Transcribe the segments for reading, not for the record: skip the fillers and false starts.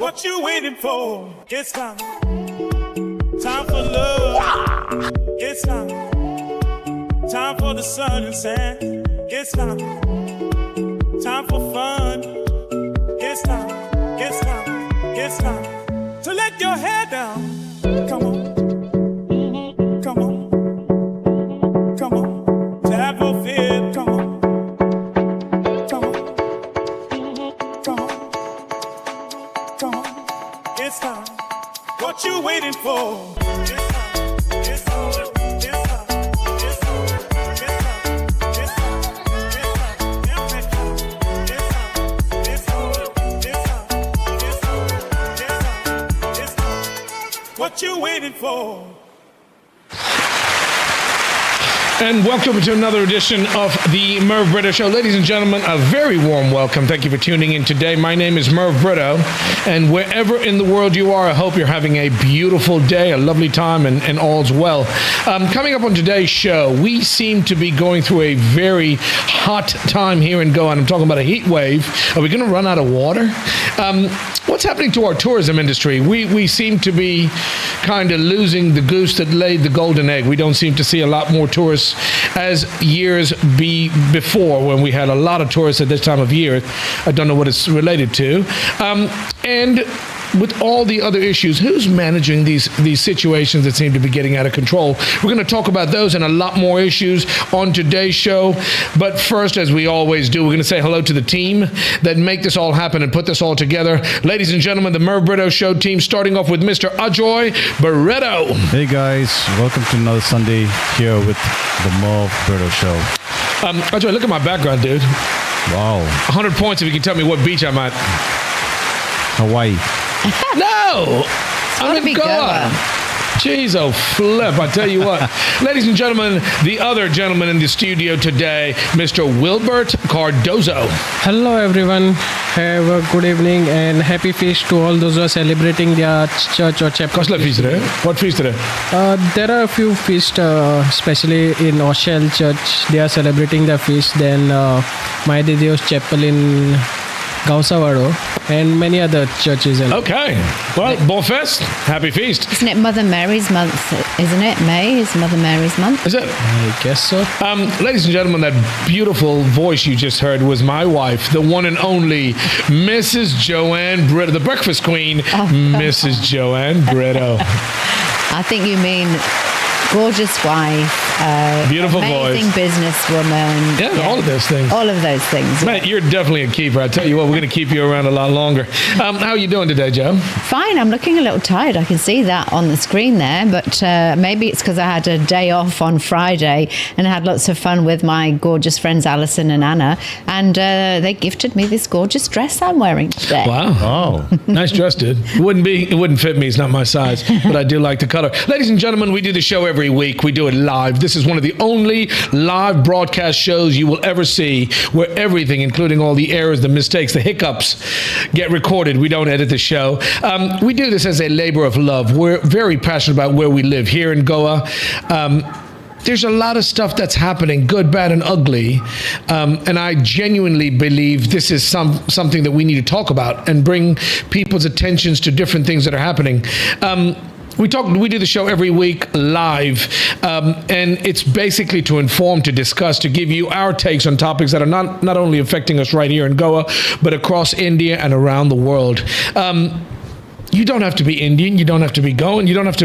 What you waiting for? It's time. Time for love. It's time. Time for the sun and sand. It's time. Time for fun. It's time. It's time. It's time to let your hair down. Come on. Come on. Come on. To have no fear. Come on. Come on. Come on. Come on. It's time. What you waiting for? It's time. It's time. It's time. It's time. It's time. It's time. It's time. It's time. What you waiting for? And welcome to another edition of the Merv Brito Show. Ladies and gentlemen, a very warm welcome. Thank you for tuning in today. My name is Merv Brito, and wherever in the world you are, I hope you're having a beautiful day, a lovely time, and all's well. Coming up on today's show, we seem to be going through a very hot time here in Goa, and I'm talking about a heat wave. Are we going to run out of water? What's happening to our tourism industry? We seem to be kind of losing the goose that laid the golden egg. We don't seem to see a lot more tourists as years before, when we had a lot of tourists at this time of year. I don't know what it's related to. And with all the other issues, who's managing these situations that seem to be getting out of control? We're going to talk about those and a lot more issues on today's show. But first, as we always do, we're going to say hello to the team that make this all happen and put this all together. Ladies and gentlemen, the Merv Brito Show team, starting off with Mr. Ajoy Barreto. Hey guys, welcome to another Sunday here with the Merv Brito Show. Ajoy, look at my background, dude. Wow. 100 points if you can tell me what beach I'm at. Hawaii. No! I'm in Goa. Jeez, oh flip, I tell you what. Ladies and gentlemen, the other gentleman in the studio today, Mr. Wilbert Cardozo. Hello everyone, have a good evening and happy feast to all those who are celebrating their church or chapel. What feast today? There are a few feasts, especially in Oshel Church. They are celebrating their feast. Then Maya de Dios Chapel in Gausawado and many other churches. Okay. Well, bon fest. Happy feast. Isn't it Mother Mary's month? Isn't it? May is Mother Mary's month. Is it? I guess so. Ladies and gentlemen, that beautiful voice you just heard was my wife, the one and only Mrs. Joanne Brito, the breakfast queen, Mrs. Joanne Brito. I think you mean gorgeous wife, beautiful amazing voice, businesswoman. Yeah, all of those things. All of those things. Man, you're definitely a keeper. I tell you what, we're going to keep you around a lot longer. How are you doing today, Joe? Fine. I'm looking a little tired. I can see that on the screen there, but maybe it's because I had a day off on Friday and had lots of fun with my gorgeous friends Alison and Anna, and they gifted me this gorgeous dress I'm wearing today. Wow. Oh, nice dress, dude. It wouldn't fit me. It's not my size, but I do like the color. Ladies and gentlemen, we do the show every week. We do it live. This is one of the only live broadcast shows you will ever see where everything, including all the errors, the mistakes, the hiccups, get recorded. We don't edit the show. We do this as a labor of love. We're very passionate about where we live here in Goa. There's a lot of stuff that's happening, good, bad, and ugly. And I genuinely believe this is something that we need to talk about and bring people's attentions to different things that are happening. We do the show every week live, and it's basically to inform, to discuss, to give you our takes on topics that are not only affecting us right here in Goa, but across India and around the world. You don't have to be Indian. You don't have to be Goan. You have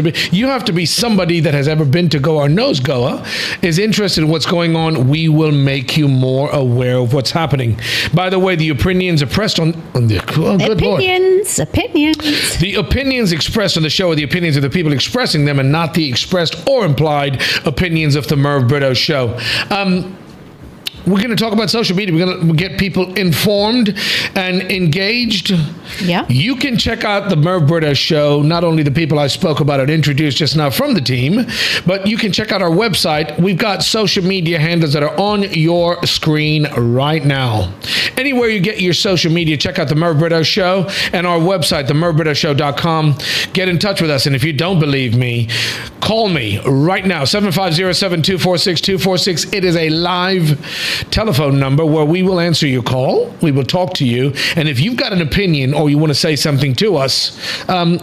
to be somebody that has ever been to Goa or knows Goa, is interested in what's going on. We will make you more aware of what's happening. By the way, the opinions expressed on the Opinions. The opinions expressed on the show are the opinions of the people expressing them, and not the expressed or implied opinions of the Merv Brito Show. We're going to talk about social media. We're going to get people informed and engaged. Yeah. You can check out the Merv Brito Show, not only the people I spoke about and introduced just now from the team, but you can check out our website. We've got social media handles that are on your screen right now. Anywhere you get your social media, check out the Merv Brito Show and our website, themervbritoshow.com. Get in touch with us. And if you don't believe me, call me right now, 750-724-6246. It is a live telephone number where we will answer your call. We will talk to you. And if you've got an opinion or you want to say something to us,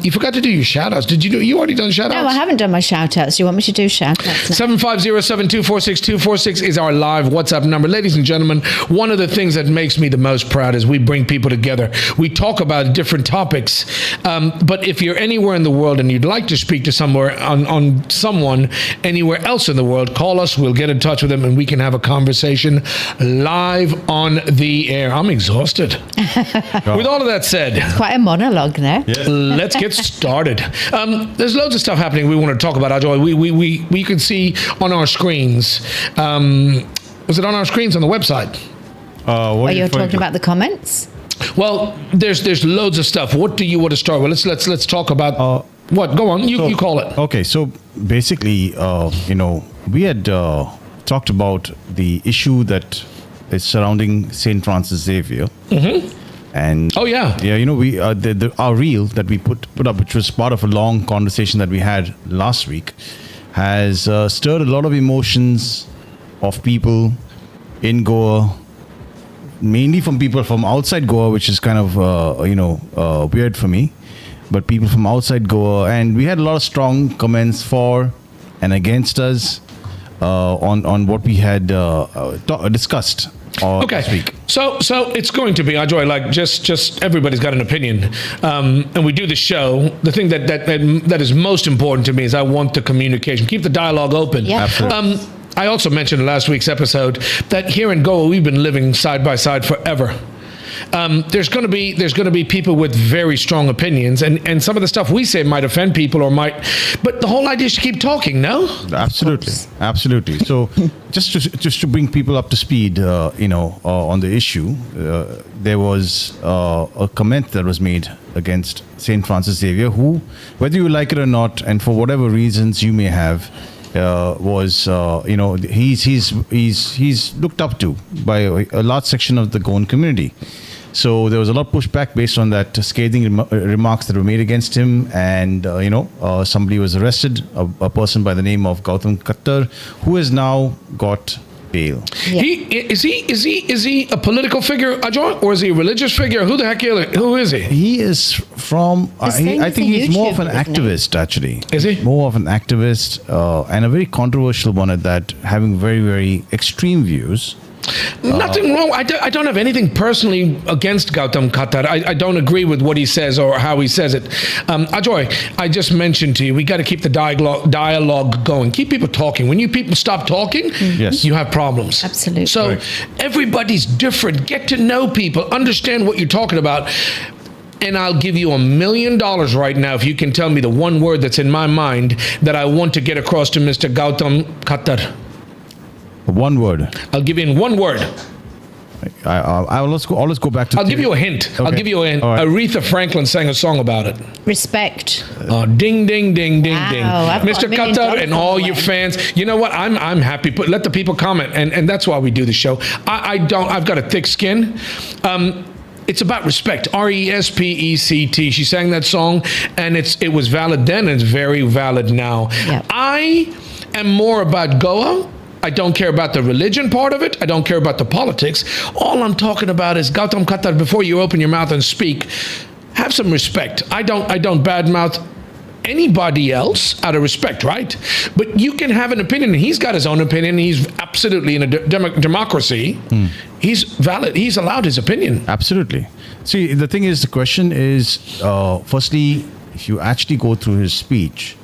you forgot to do your shout outs. Did you already done shout outs? No, I haven't done my shout outs. Do you want me to do shout outs now? 750-724-6246 is our live WhatsApp number. Ladies and gentlemen, one of the things that makes me the most proud is we bring people together. We talk about different topics. But if you're anywhere in the world and you'd like to speak to on someone anywhere else in the world, call us. We'll get in touch with them and we can have a conversation live on the air. I'm exhausted. With all of that said, Quite a monologue there. let's get started. There's loads of stuff happening we want to talk about, Ajoy. We can see on our screens. Was it on our screens on the website? Are you talking about the comments? Well, there's loads of stuff. What do you want to start with? Let's talk about what? Go on. You call it. Okay, so basically, we had talked about the issue that is surrounding Saint Francis Xavier. Mm-hmm. And we our reel that we put up, which was part of a long conversation that we had last week, has stirred a lot of emotions of people in Goa, mainly from people from outside Goa, which is kind of weird for me, but people from outside Goa, and we had a lot of strong comments for and against us on what we had discussed this week. So it's going to be, Ajoy, like just everybody's got an opinion, and we do the show. The thing that is most important to me is I want the communication, keep the dialogue open. Yeah. Absolutely. I also mentioned in last week's episode that here in Goa we've been living side by side forever. There's going to be people with very strong opinions, and some of the stuff we say might offend people but the whole idea is to keep talking. No, absolutely. So just to bring people up to speed, on the issue, there was a comment that was made against Saint Francis Xavier, who, whether you like it or not, and for whatever reasons you may have, he's looked up to by a large section of the Goan community. So there was a lot of pushback based on that scathing remarks that were made against him, and somebody was arrested, a person by the name of Gautam Khattar, who has now got bail. Yeah. Is he a political figure, Ajoy, or is he a religious figure? Who the heck who is he? He is from. I think he's more of an activist, actually. Is he more of an activist and a very controversial one at that, having very, very extreme views. Nothing wrong. I don't have anything personally against Gautam Khattar. I don't agree with what he says or how he says it. Ajoy, I just mentioned to you, we got to keep the dialogue going. Keep people talking. When you people stop talking, yes, you have problems. Absolutely. So everybody's different. Get to know people. Understand what you're talking about. And I'll give you $1 million right now if you can tell me the one word that's in my mind that I want to get across to Mr. Gautam Khattar. One word. I'll give you in one word. I'll always go back to. I'll give you a hint. Okay. I'll give you a hint. Right. Aretha Franklin sang a song about it. Respect. Ding, ding, ding, ding, Wow, ding. I've got Mr. $1 million Khattar and all your away. fans. You know what? I'm happy. Let the people comment, and that's why we do the show. I've got a thick skin. It's about respect. Respect. She sang that song, and it was valid then, and it's very valid now. Yep. I am more about Goa. I don't care about the religion part of it. I don't care about the politics. All I'm talking about is Gautam Khattar, before you open your mouth and speak, have some respect. I don't badmouth anybody else out of respect, right? But you can have an opinion, and he's got his own opinion. He's absolutely in a democracy. He's valid. He's allowed his opinion. Absolutely. See, the thing is, the question is, firstly, if you actually go through his speech,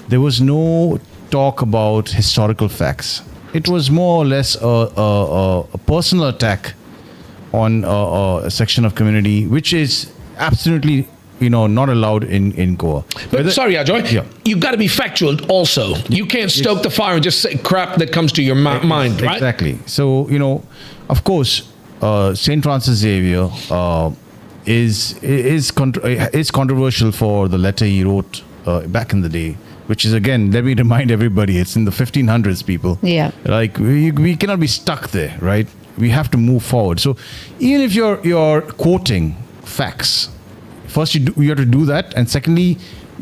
there was no talk about historical facts. It was more or less a personal attack on a section of community, which is absolutely not allowed in Goa. But sorry, Ajoy, you've got to be factual also. You can't stoke the fire and just say crap that comes to your mind, right? Exactly. So, of course, Saint Francis Xavier is controversial for the letter he wrote back in the day, which is, again, let me remind everybody, it's in the 1500s, people. Yeah. Like, we cannot be stuck there, right? We have to move forward. So even if you're quoting facts, first you have to do that, and secondly,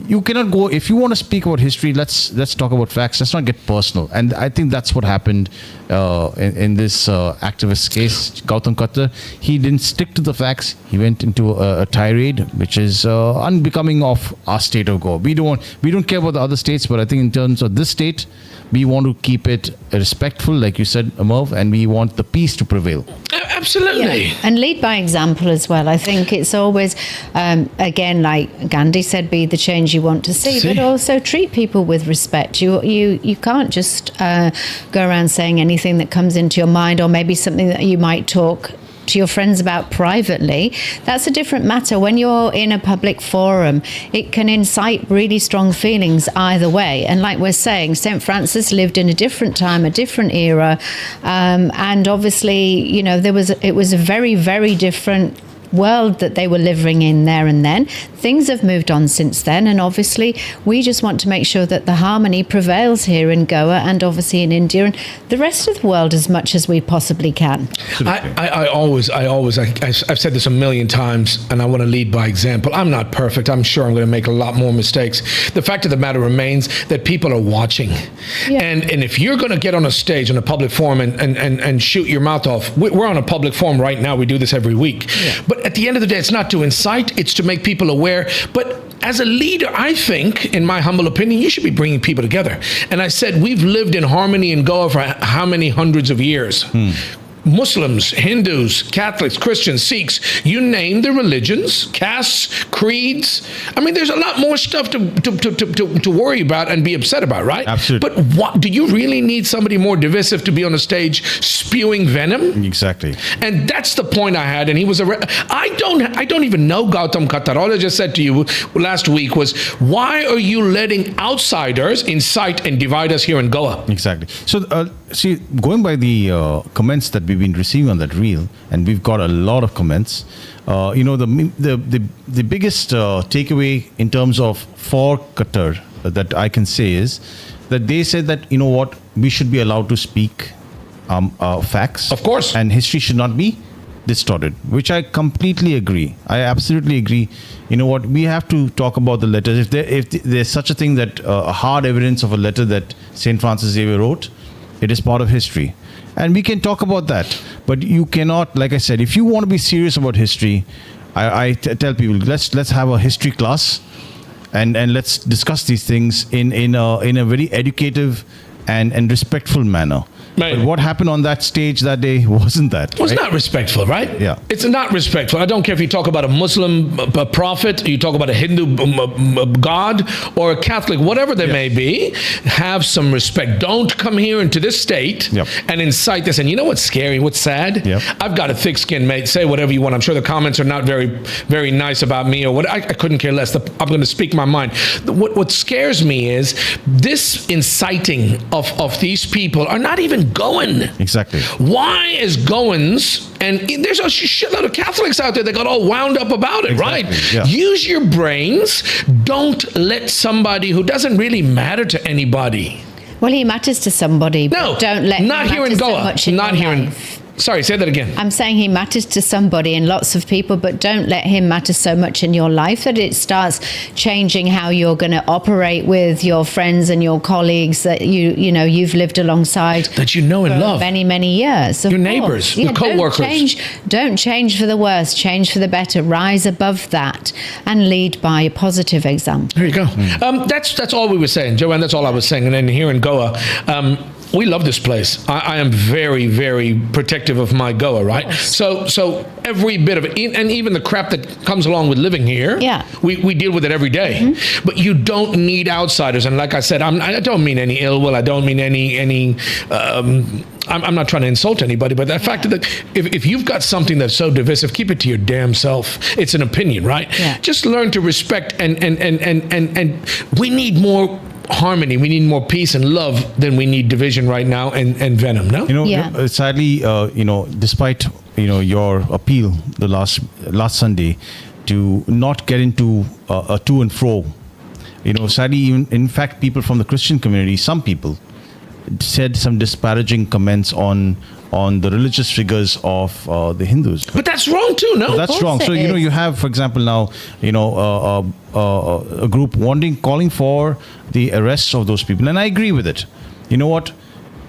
you cannot go, if you want to speak about history, let's talk about facts. Let's not get personal. And I think that's what happened in this activist case, Gautam Khattar. He didn't stick to the facts. He went into a tirade, which is unbecoming of our state of Goa. We don't care about the other states, but I think in terms of this state, we want to keep it respectful, like you said, Merv, and we want the peace to prevail. Absolutely. Yeah. And lead by example as well. I think it's always, again, like Gandhi said, be the change you want to see, but also treat people with respect. You can't just go around saying anything that comes into your mind, or maybe something that you might talk to your friends about privately. That's a different matter. When you're in a public forum, it can incite really strong feelings either way. And like we're saying, St. Francis lived in a different time, a different era, and obviously, you know, it was a very, very different world that they were living in there and then. Things have moved on since then, and obviously we just want to make sure that the harmony prevails here in Goa and obviously in India and the rest of the world as much as we possibly can. I've said this a million times, and I want to lead by example. I'm not perfect. I'm sure I'm going to make a lot more mistakes. The fact of the matter remains that people are watching. Yeah. And if you're going to get on a stage, on a public forum and shoot your mouth off, we're on a public forum right now. We do this every week. Yeah. But at the end of the day, it's not to incite, it's to make people aware. But as a leader, I think, in my humble opinion, you should be bringing people together. And I said, we've lived in harmony in Goa for how many hundreds of years? Muslims, Hindus, Catholics, Christians, Sikhs, you name the religions, castes, creeds. I mean, there's a lot more stuff to worry about and be upset about, right? Absolutely. But what, do you really need somebody more divisive to be on a stage spewing venom? Exactly. And that's the point I had. And he was I don't even know Gautam Khattar. All I just said to you last week was, why are you letting outsiders incite and divide us here in Goa? Exactly. So, see, going by the comments that we've been receiving on that reel, and we've got a lot of comments. The biggest takeaway in terms of for Khattar that I can say is that they said that, you know what, we should be allowed to speak facts, of course, and history should not be distorted, which I completely agree. I absolutely agree. You know what, we have to talk about the letters. If there's such a thing that hard evidence of a letter that St. Francis Xavier wrote, it is part of history. And we can talk about that. But you cannot, like I said, if you want to be serious about history, I tell people, let's have a history class and let's discuss these things in a very educative and respectful manner. Right. But what happened on that stage that day wasn't that. It was not respectful, right? Yeah. It's not respectful. I don't care if you talk about a Muslim prophet, or you talk about a Hindu god, or a Catholic, whatever they may be. Have some respect. Don't come here into this state and incite this. And you know what's scary? What's sad? I've got a thick skin, mate. Say whatever you want. I'm sure the comments are not very, very nice about me or what. I couldn't care less. I'm going to speak my mind. What scares me is this inciting of these people are not even going. Exactly. Why is Goans, and there's a shitload of Catholics out there that got all wound up about it, right? Yeah. Use your brains. Don't let somebody who doesn't really matter to anybody. Well, he matters to somebody. No, but don't let not him here in Goa. So not here in. Sorry, say that again. I'm saying he matters to somebody and lots of people, but don't let him matter so much in your life that it starts changing how you're going to operate with your friends and your colleagues that you've lived alongside. That you know and love. Many, many years. Your neighbors, your co-workers. Don't change for the worse, change for the better. Rise above that and lead by a positive example. There you go. That's all we were saying, Joanne. That's all I was saying. And then here in Goa, we love this place. I am very, very protective of my Goa, right? So every bit of it, and even the crap that comes along with living here, we deal with it every day. Mm-hmm. But you don't need outsiders. And like I said, I don't mean any ill will. I don't mean any I'm not trying to insult anybody, but the fact that if you've got something that's so divisive, keep it to your damn self. It's an opinion, right? Yeah. Just learn to respect and we need more harmony. We need more peace and love than we need division right now and venom. No, sadly, despite your appeal the last Sunday to not get into a to and fro, sadly, even in fact, people from the Christian community, some people said some disparaging comments on on the religious figures of the Hindus. But that's wrong too, no? That's wrong. So, you have, for example, now, a group calling for the arrest of those people. And I agree with it. You know what?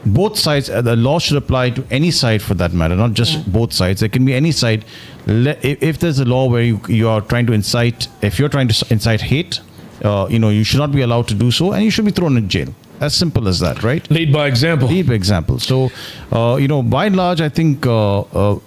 Both sides, the law should apply to any side for that matter, not just both sides. There can be any side. If there's a law where you are trying to incite, if you're trying to incite hate, you should not be allowed to do so, and you should be thrown in jail. As simple as that, right? Lead by example. Lead by example. So, by and large, I think the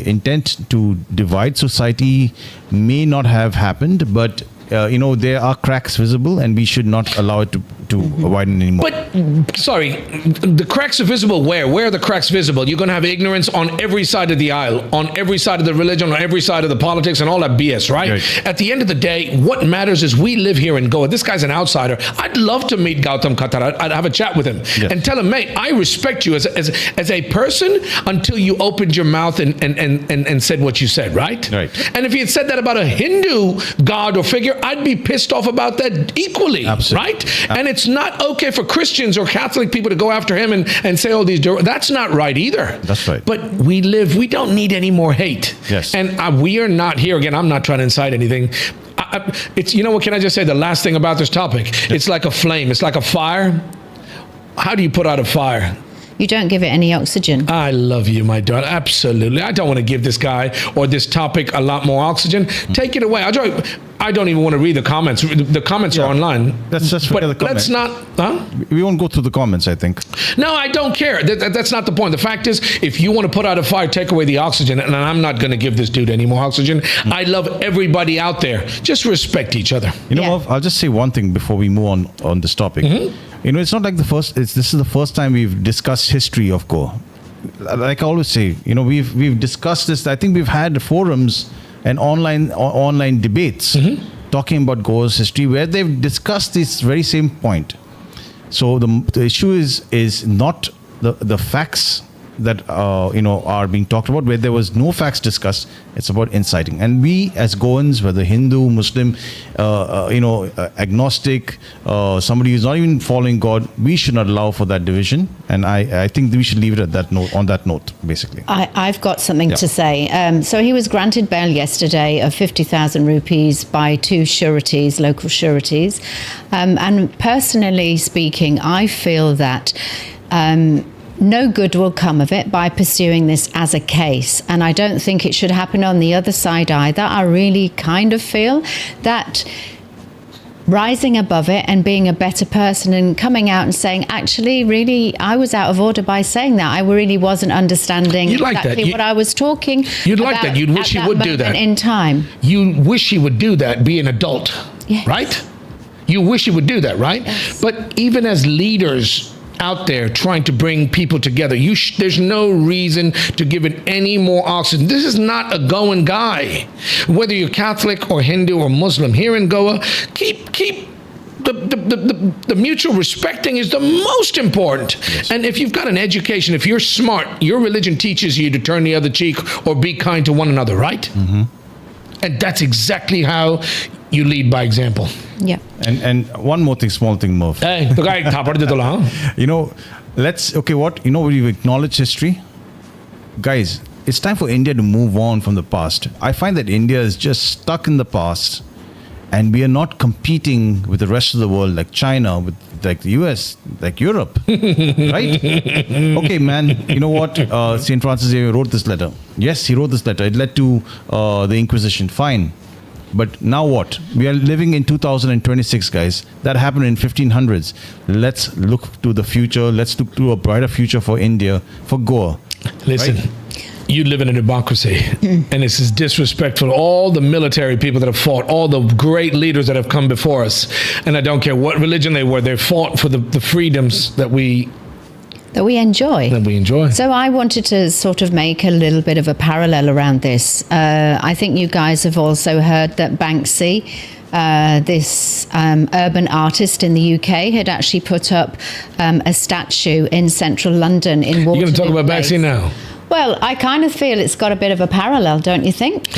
intent to divide society may not have happened, but there are cracks visible, and we should not allow it to widen anymore. But, sorry, the cracks are visible where? Where are the cracks visible? You're going to have ignorance on every side of the aisle, on every side of the religion, on every side of the politics, and all that BS, right? At the end of the day, what matters is we live here in Goa. This guy's an outsider. I'd love to meet Gautam Khattar. I'd have a chat with him and tell him, mate, I respect you as a person until you opened your mouth and said what you said, right? And if he had said that about a Hindu god or figure, I'd be pissed off about that equally, right? And it's not okay for Christians or Catholic people to go after him and say, oh, that's not right either. That's right. But we don't need any more hate. Yes. And we are not here, again, I'm not trying to incite anything. It's, you know what, can I just say the last thing about this topic? It's like a flame, it's like a fire. How do you put out a fire? You don't give it any oxygen. I love you, my daughter. Absolutely. I don't want to give this guy or this topic a lot more oxygen. Take it away. I don't even want to read the comments. The comments are online. Let's just forget the comments. Let's not. We won't go through the comments, I think. No, I don't care. That's not the point. The fact is, if you want to put out a fire, take away the oxygen. And I'm not going to give this dude any more oxygen. I love everybody out there. Just respect each other. You know what? I'll just say one thing before we move on this topic. It's not like this is the first time we've discussed history of Goa. Like I always say, we've discussed this. I think we've had forums and online debates talking about Goa's history where they've discussed this very same point. So the issue is not the facts that are being talked about, where there was no facts discussed. It's about inciting. And we as Goans, whether Hindu, Muslim, agnostic, somebody who's not even following God, we should not allow for that division. And I think we should leave it at that note, on that note, basically. I've got something to say. So he was granted bail yesterday of 50,000 rupees by two sureties, local sureties. And personally speaking, I feel that no good will come of it by pursuing this as a case. And I don't think it should happen on the other side either. I really kind of feel that rising above it and being a better person and coming out and saying, actually, really, I was out of order by saying that. I really wasn't understanding exactly what I was talking about. You'd like that. You'd wish he would do that. In time. You wish he would do that, be an adult, right? You wish he would do that, right? Yes. But even as leaders out there trying to bring people together, there's no reason to give it any more oxygen. This is not a Goan guy. Whether you're Catholic or Hindu or Muslim here in Goa, keep the mutual respecting is the most important. Yes. And if you've got an education, if you're smart, your religion teaches you to turn the other cheek or be kind to one another, right? And that's exactly how you lead by example. Yeah. And one more thing, small thing, Murph. Hey, the guy we've acknowledged history. Guys, it's time for India to move on from the past. I find that India is just stuck in the past, and we are not competing with the rest of the world like China, with like the US, like Europe, right? Okay, man, you know what? St. Francis Xavier wrote this letter. Yes, he wrote this letter. It led to the Inquisition. Fine. But now what? We are living in 2026, guys. That happened in 1500s. Let's look to the future. Let's look to a brighter future for India, for Goa. Listen, you live in a democracy, and this is disrespectful to all the military people that have fought, all the great leaders that have come before us. And I don't care what religion they were, they fought for the freedoms that we enjoy. So I wanted to sort of make a little bit of a parallel around this. I think you guys have also heard that Banksy, this urban artist in the UK, had actually put up a statue in central London in Waterloo. You're going to talk about Place. Banksy now? Well, I kind of feel it's got a bit of a parallel, don't you think?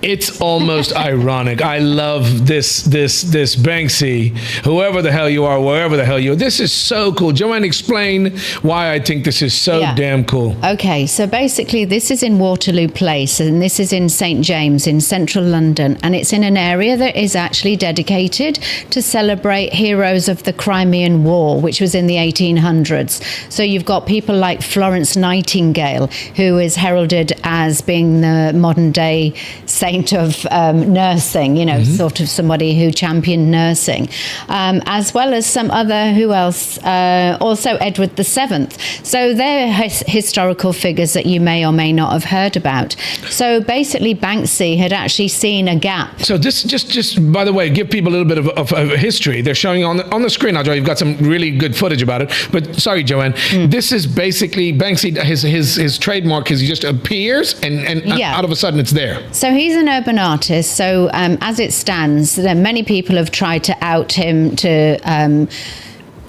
It's almost ironic. I love this Banksy, whoever the hell you are, wherever the hell you are. This is so cool. Joanne, explain why I think this is so damn cool. Okay, so basically this is in Waterloo Place, and this is in St. James in central London, and it's in an area that is actually dedicated to celebrate heroes of the Crimean War, which was in the 1800s. So you've got people like Florence Nightingale, who is heralded as being the modern day saint of nursing, sort of somebody who championed nursing, as well as some other, who else? Also Edward VII. So they're historical figures that you may or may not have heard about. So basically Banksy had actually seen a gap. So this, just by the way, give people a little bit of history. They're showing on the screen, Audrey, you've got some really good footage about it. But sorry, Joanne, this is basically Banksy, his trademark is he just appears and out of a sudden it's there. So he's an urban artist. So as it stands, many people have tried to out him to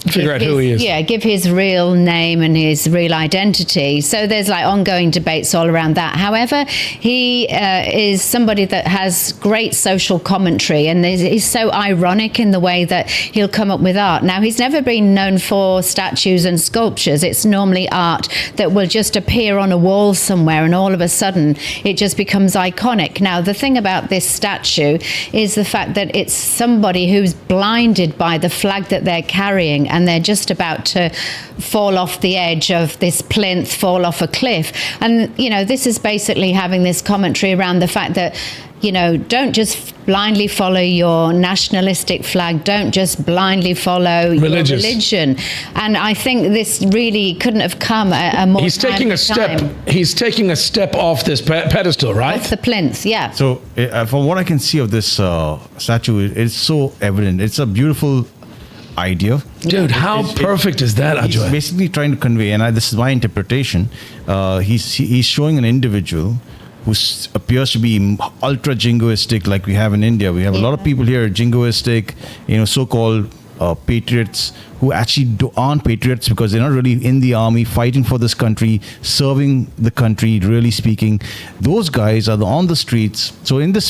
figure out who he is. Yeah, give his real name and his real identity. So there's like ongoing debates all around that. However, he is somebody that has great social commentary, and he's so ironic in the way that he'll come up with art. Now, he's never been known for statues and sculptures. It's normally art that will just appear on a wall somewhere, and all of a sudden it just becomes iconic. Now, the thing about this statue is the fact that it's somebody who's blinded by the flag that they're carrying, and they're just about to fall off the edge of this plinth, fall off a cliff. And, this is basically having this commentary around the fact that, don't just blindly follow your nationalistic flag. Don't just blindly follow your religion. And I think this really couldn't have come a more He's taking a step. time. He's taking a step off this pedestal, right? Off the plinth, yeah. So from what I can see of this statue, it's so evident. It's a beautiful idea. Dude, how perfect is that, Ajay? He's basically trying to convey, and this is my interpretation, he's showing an individual who appears to be ultra jingoistic, like we have in India. We have a lot of people here jingoistic, so-called patriots who actually aren't patriots because they're not really in the army fighting for this country, serving the country, really speaking. Those guys are on the streets. So in this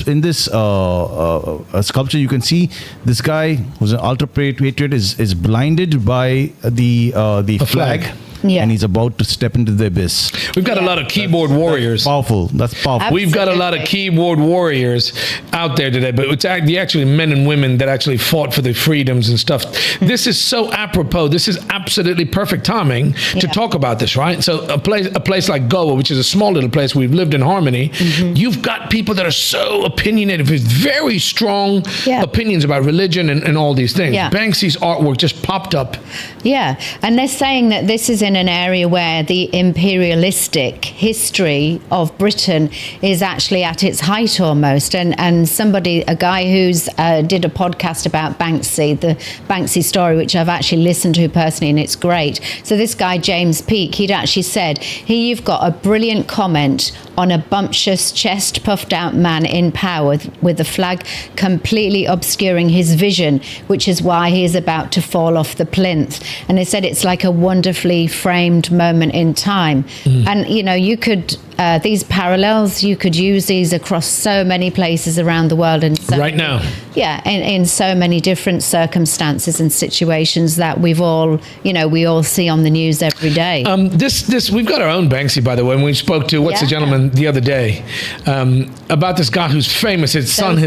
sculpture, you can see this guy who's an ultra patriot is blinded by the flag. Yeah. And he's about to step into the abyss. We've got a lot of keyboard warriors. Powerful. That's powerful. Absolutely. We've got a lot of keyboard warriors out there today, but it's actually men and women that actually fought for the freedoms and stuff. This is so apropos. This is absolutely perfect timing to talk about this, right? So a place like Goa, which is a small little place, we've lived in harmony. You've got people that are so opinionated with very strong opinions about religion and all these things. Yeah. Banksy's artwork just popped up. Yeah, and they're saying that this is in an area where the imperialistic history of Britain is actually at its height almost. And a guy who's did a podcast about Banksy, the Banksy story, which I've actually listened to personally, and it's great. So this guy, James Peake, he'd actually said, here you've got a brilliant comment on a bumptious, chest-puffed out man in power with the flag completely obscuring his vision, which is why he is about to fall off the plinth. And they said it's like a wonderfully framed moment in time. And, you could, these parallels, you could use these across so many places around the world. And so now. Yeah, in so many different circumstances and situations that we all see on the news every day. We've got our own Banksy, by the way, and we spoke to, the gentleman the other day, about this guy who's famous. His son,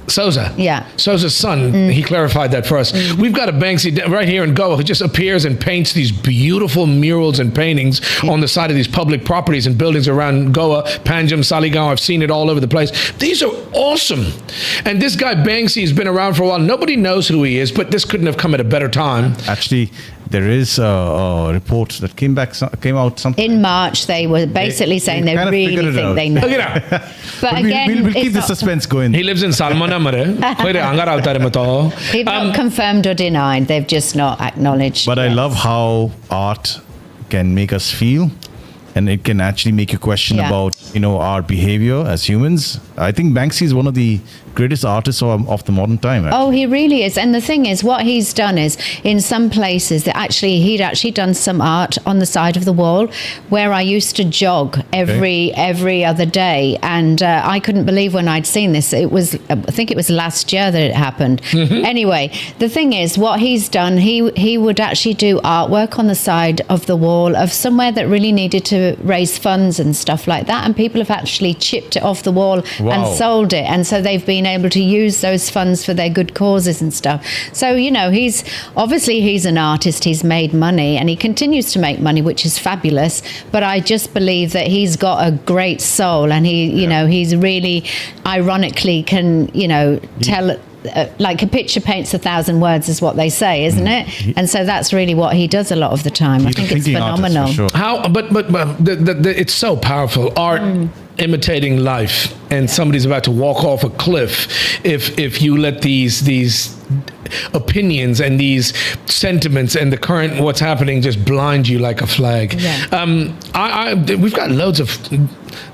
Sousa. Yeah. Sousa's son, he clarified that for us. We've got a Banksy right here in Goa who just appears and paints these beautiful murals and paintings on the side of these public properties and buildings around Goa, Panjim, Saligaon. I've seen it all over the place. These are awesome. And this guy Banksy has been around for a while. Nobody knows who he is, but this couldn't have come at a better time. Actually, there is a report that came out sometime in March. They were basically saying they really think they know. But again, we'll keep the suspense going. He lives in Salman. They've not confirmed or denied. They've just not acknowledged. But I love how art can make us feel, and it can actually make you question about our behavior as humans. I think Banksy is one of the greatest artist of the modern time. Actually. Oh, he really is. And the thing is, what he's done is, in some places, that he'd actually done some art on the side of the wall where I used to jog every other day. And I couldn't believe when I'd seen this. I think it was last year that it happened. Mm-hmm. Anyway, the thing is, what he's done, he would actually do artwork on the side of the wall of somewhere that really needed to raise funds and stuff like that. And people have actually chipped it off the wall and sold it. And so they've been able to use those funds for their good causes and stuff. So, he's an artist. He's made money and he continues to make money, which is fabulous. But I just believe that he's got a great soul and he's really ironically can, tell like a picture paints 1,000 words is what they say, isn't it? And so that's really what he does a lot of the time. I think it's phenomenal. Artist, for sure. How? But it's so powerful. Art imitating life, and somebody's about to walk off a cliff. If you let these opinions and these sentiments and the current what's happening just blind you like a flag. Yeah. We've got loads of.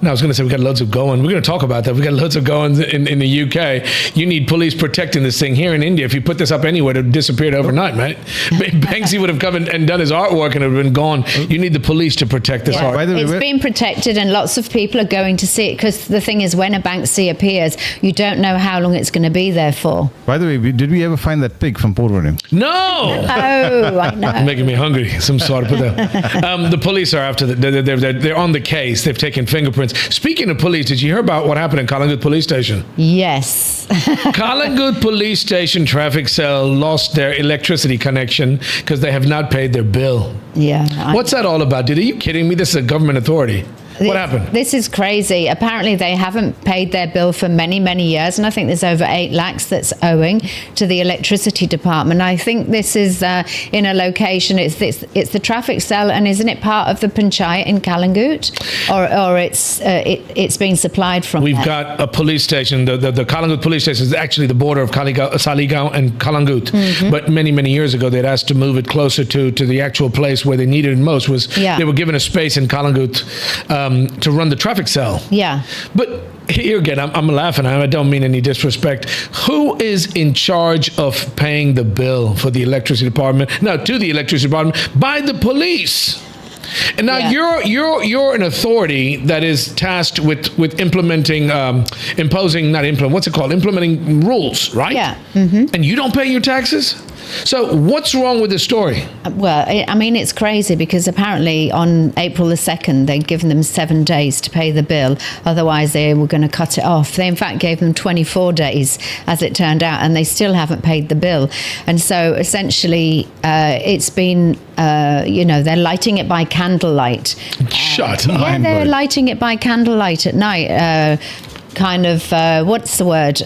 No, I was going to say we got loads of going. We're going to talk about that. We got loads of goings in the UK. You need police protecting this thing. Here in India, if you put this up anywhere, it disappeared overnight, right? Banksy would have come and done his artwork and it would have been gone. You need the police to protect this art. By the way, it's been protected and lots of people are going to see it because the thing is, when a Banksy appears, you don't know how long it's going to be there for. By the way, did we ever find that pig from Port William? No! Oh, I know. Making me hungry. Some sort of put that. The police are after they're on the case. They've taken fingerprints. Speaking of police, did you hear about what happened in Calangute police station? Yes. Calangute police station traffic cell lost their electricity connection because they have not paid their bill. Yeah. What's that all about, dude? Are you kidding me? This is a government authority. What happened? This is crazy. Apparently, they haven't paid their bill for many, many years, and I think there's over 8 lakhs that's owing to the electricity department. I think this is in a location. It's the traffic cell, and isn't it part of the panchayat in Calangute, or it's being supplied from? We've there? got a police station. The Calangute police station is actually the border of Saligaon and Calangute. Mm-hmm. But many years ago, they'd asked to move it closer to the actual place where they needed it most. They were given a space in Calangute. To run the traffic cell. Yeah. But here again, I'm laughing. I don't mean any disrespect. Who is in charge of paying the bill for the electricity department? No, to the electricity department by the police. And now you're an authority that is tasked with implementing, implementing rules, right? Yeah. Mm-hmm. And you don't pay your taxes? So what's wrong with this story? Well, I mean, it's crazy because apparently on April the 2nd, they'd given them 7 days to pay the bill. Otherwise, they were going to cut it off. They, in fact, gave them 24 days, as it turned out, and they still haven't paid the bill. And so, essentially, it's been, they're lighting it by candlelight. Shut up. Yeah, they're lighting it by candlelight at night. Kind of, what's the word?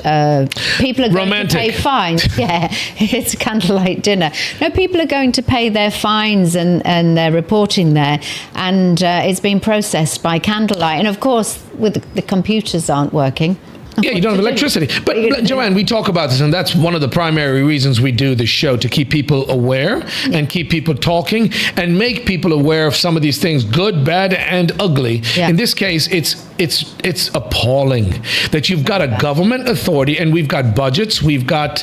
People are going romantic. To pay fines. Yeah, it's a candlelight dinner. No, people are going to pay their fines and they're reporting there. And it's being processed by candlelight. And of course, the computers aren't working. Yeah, you don't have electricity. But Joanne, we talk about this, and that's one of the primary reasons we do this show, to keep people aware and keep people talking and make people aware of some of these things, good, bad, and ugly. Yeah. In this case, it's appalling that you've got a government authority and we've got budgets, we've got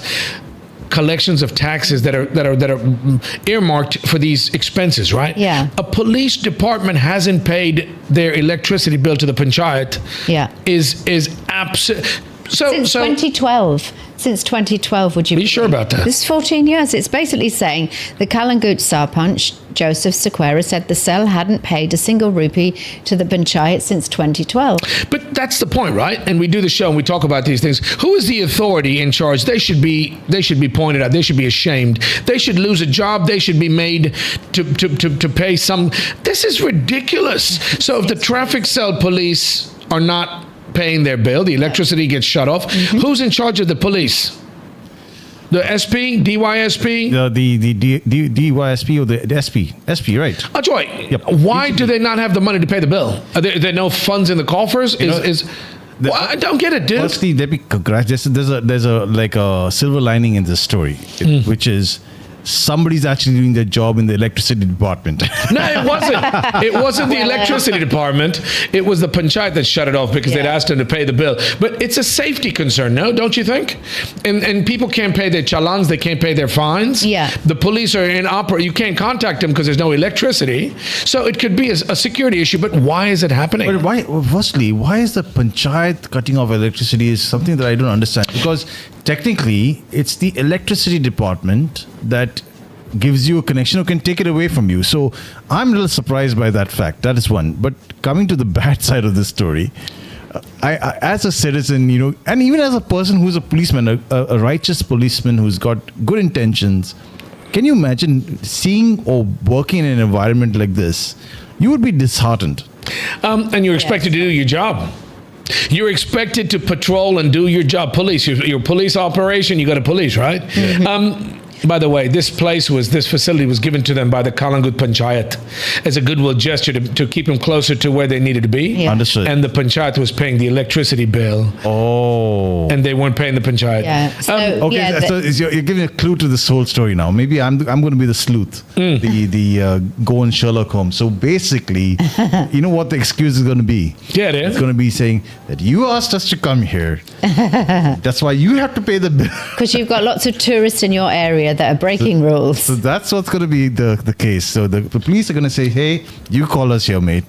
collections of taxes that are earmarked for these expenses, right? Yeah. A police department hasn't paid their electricity bill to the panchayat. Yeah. Is absent. Since 2012. Since 2012, would you? Are you sure about that? This is 14 years. It's basically saying the Calangute Sarpanch, Joseph Sequeira, said the cell hadn't paid a single rupee to the panchayat since 2012. But that's the point, right? And we do the show and we talk about these things. Who is the authority in charge? They should be pointed out. They should be ashamed. They should lose a job. They should be made to pay some. This is ridiculous. So if the traffic cell police are not paying their bill, the electricity gets shut off. Mm-hmm. Who's in charge of the police? The SP, DYSP? The DYSP or the SP, right? Ajay, Yep. Why do they not have the money to pay the bill? Are there no funds in the coffers? Well, I don't get it, dude. Firstly, there's a silver lining in this story, which is somebody's actually doing their job in the electricity department. No, it wasn't. It wasn't the electricity department. It was the panchayat that shut it off because they'd asked them to pay the bill. But it's a safety concern, no? Don't you think? And people can't pay their challans. They can't pay their fines. Yeah. The police are in opera. You can't contact them because there's no electricity. So it could be a security issue. But why is it happening? But why? Firstly, why is the panchayat cutting off electricity? Is something that I don't understand. Because technically, it's the electricity department that gives you a connection or can take it away from you. So I'm a little surprised by that fact. That is one. But coming to the bad side of this story, I as a citizen, and even as a person who's a policeman, a righteous policeman who's got good intentions, can you imagine seeing or working in an environment like this? You would be disheartened. And you're expected to do your job. You're expected to patrol and do your job. Police, your police operation, you got a police, right? Yeah. By the way, this facility was given to them by the Calangute Panchayat as a goodwill gesture to keep them closer to where they needed to be. Yeah. Understood. And the Panchayat was paying the electricity bill. Oh. And they weren't paying the Panchayat. Yeah. So, Okay, so you're giving a clue to this whole story now. Maybe I'm going to be the sleuth, the go and Sherlock Holmes. So basically, you know what the excuse is going to be? Yeah, it is. It's going to be saying that you asked us to come here. That's why you have to pay the bill. because you've got lots of tourists in your area that are breaking rules. So that's what's going to be the case. So the police are going to say, hey, you call us here, mate.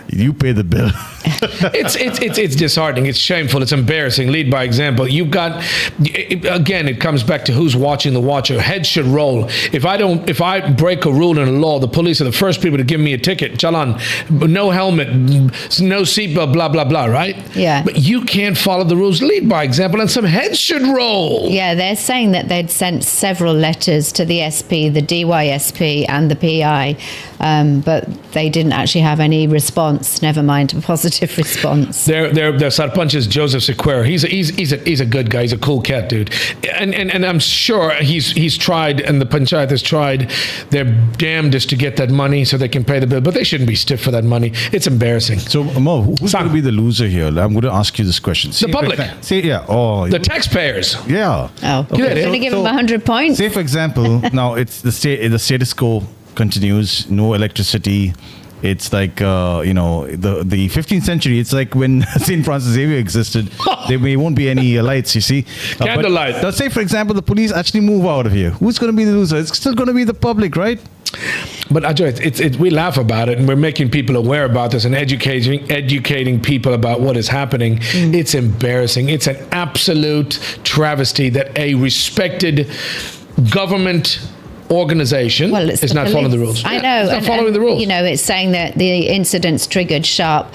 You pay the bill. It's disheartening. It's shameful. It's embarrassing. Lead by example. You've got, again, it comes back to who's watching the watcher. Heads should roll. If I break a rule in a law, the police are the first people to give me a ticket. Chalan, no helmet, no seatbelt, blah, blah, blah, right? Yeah. But you can't follow the rules. Lead by example, and some heads should roll. Yeah, they're saying that they'd sent several letters to the SP, the DYSP, and the PI, but they didn't actually have any response. Never mind a positive response. Their Sarpanch is Joseph Sequeira. He's a good guy. He's a cool cat, dude. And I'm sure he's tried, and the Panchayat has tried their damnedest to get that money so they can pay the bill. But they shouldn't be stiff for that money. It's embarrassing. So, Mo, who's going to be the loser here? I'm going to ask you this question. The public. The taxpayers. Yeah. Oh, Okay. you're going to give them 100 points? Say, for example, now it's the status quo continues, no electricity. It's like, the 15th century, it's like when St. Francis Xavier existed, there won't be any lights, you see. Candlelight. Let's say, for example, the police actually move out of here. Who's going to be the loser? It's still going to be the public, right? But Ajay, we laugh about it, and we're making people aware about this and educating people about what is happening. It's embarrassing. It's an absolute travesty that a respected government organization is not following the rules. I know. It's not following the rules. It's saying that the incidents triggered sharp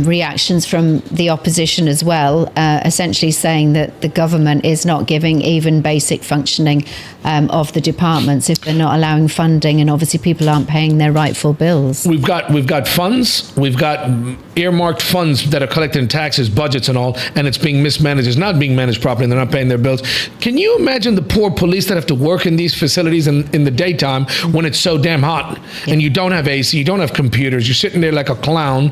reactions from the opposition as well, essentially saying that the government is not giving even basic functioning of the departments if they're not allowing funding, and obviously people aren't paying their rightful bills. We've got funds, we've got earmarked funds that are collected in taxes, budgets and all, and it's being mismanaged. It's not being managed properly and they're not paying their bills. Can you imagine the poor police that have to work in these facilities in the daytime when it's so damn hot and you don't have AC, you don't have computers, you're sitting there like a clown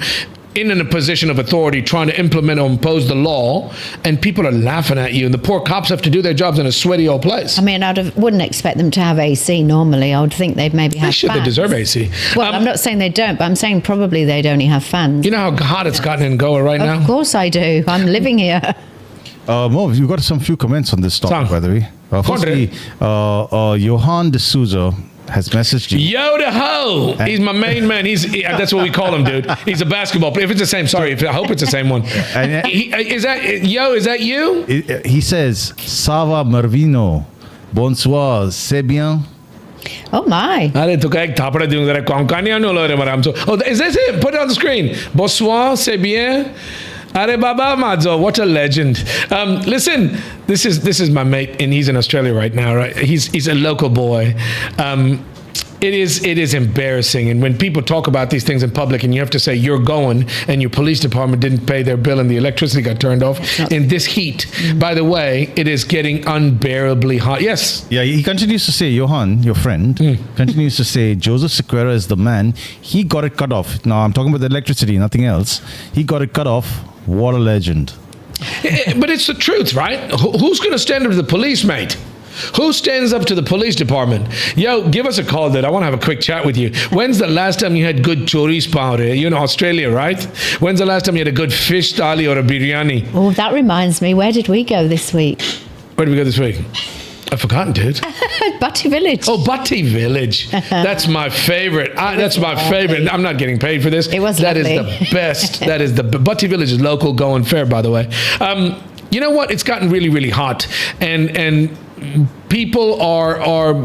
in a position of authority trying to implement or impose the law, and people are laughing at you, and the poor cops have to do their jobs in a sweaty old place. I mean, wouldn't expect them to have AC normally. I would think they'd maybe have fans. They deserve AC. Well, I'm not saying they don't, but I'm saying probably they'd only have fans. You know how hot it's gotten in Goa right now? Of course I do. I'm living here. Mo, you've got some few comments on this topic, by the way. Firstly, Johan D'Souza has messaged you. Yo to ho! He's my main man. That's what we call him, dude. He's a basketball player. If it's the same, sorry. I hope it's the same one. Is that you? He says, Sava Marvino, bonsoir, c'est bien. Oh my. Oh, is this it? Put it on the screen. Bonsoir, c'est bien. Are Baba Madzo, what a legend. Listen, this is my mate, and he's in Australia right now, right? He's a local boy. It is embarrassing, and when people talk about these things in public and you have to say you're going and your police department didn't pay their bill and the electricity got turned off in this heat. By the way, it is getting unbearably hot. Yes. Yeah, he continues to say, Johan, your friend, continues to say Joseph Sequeira is the man. He got it cut off. Now I'm talking about the electricity, nothing else. He got it cut off. What a legend. But it's the truth, right? Who's going to stand up to the police, mate? Who stands up to the police department? Yo, give us a call, dude. I want to have a quick chat with you. When's the last time you had good choris powder? You're in Australia, right? When's the last time you had a good fish thali or a biryani? Oh, that reminds me. Where did we go this week? Where did we go this week? I've forgotten, dude. Butty Village. Oh, Butty Village. That's my favorite. That's my favorite. I'm not getting paid for this. It was That lovely. is the best. That is the Butty Village is local going fair, by the way. You know what? It's gotten really, really hot, and people are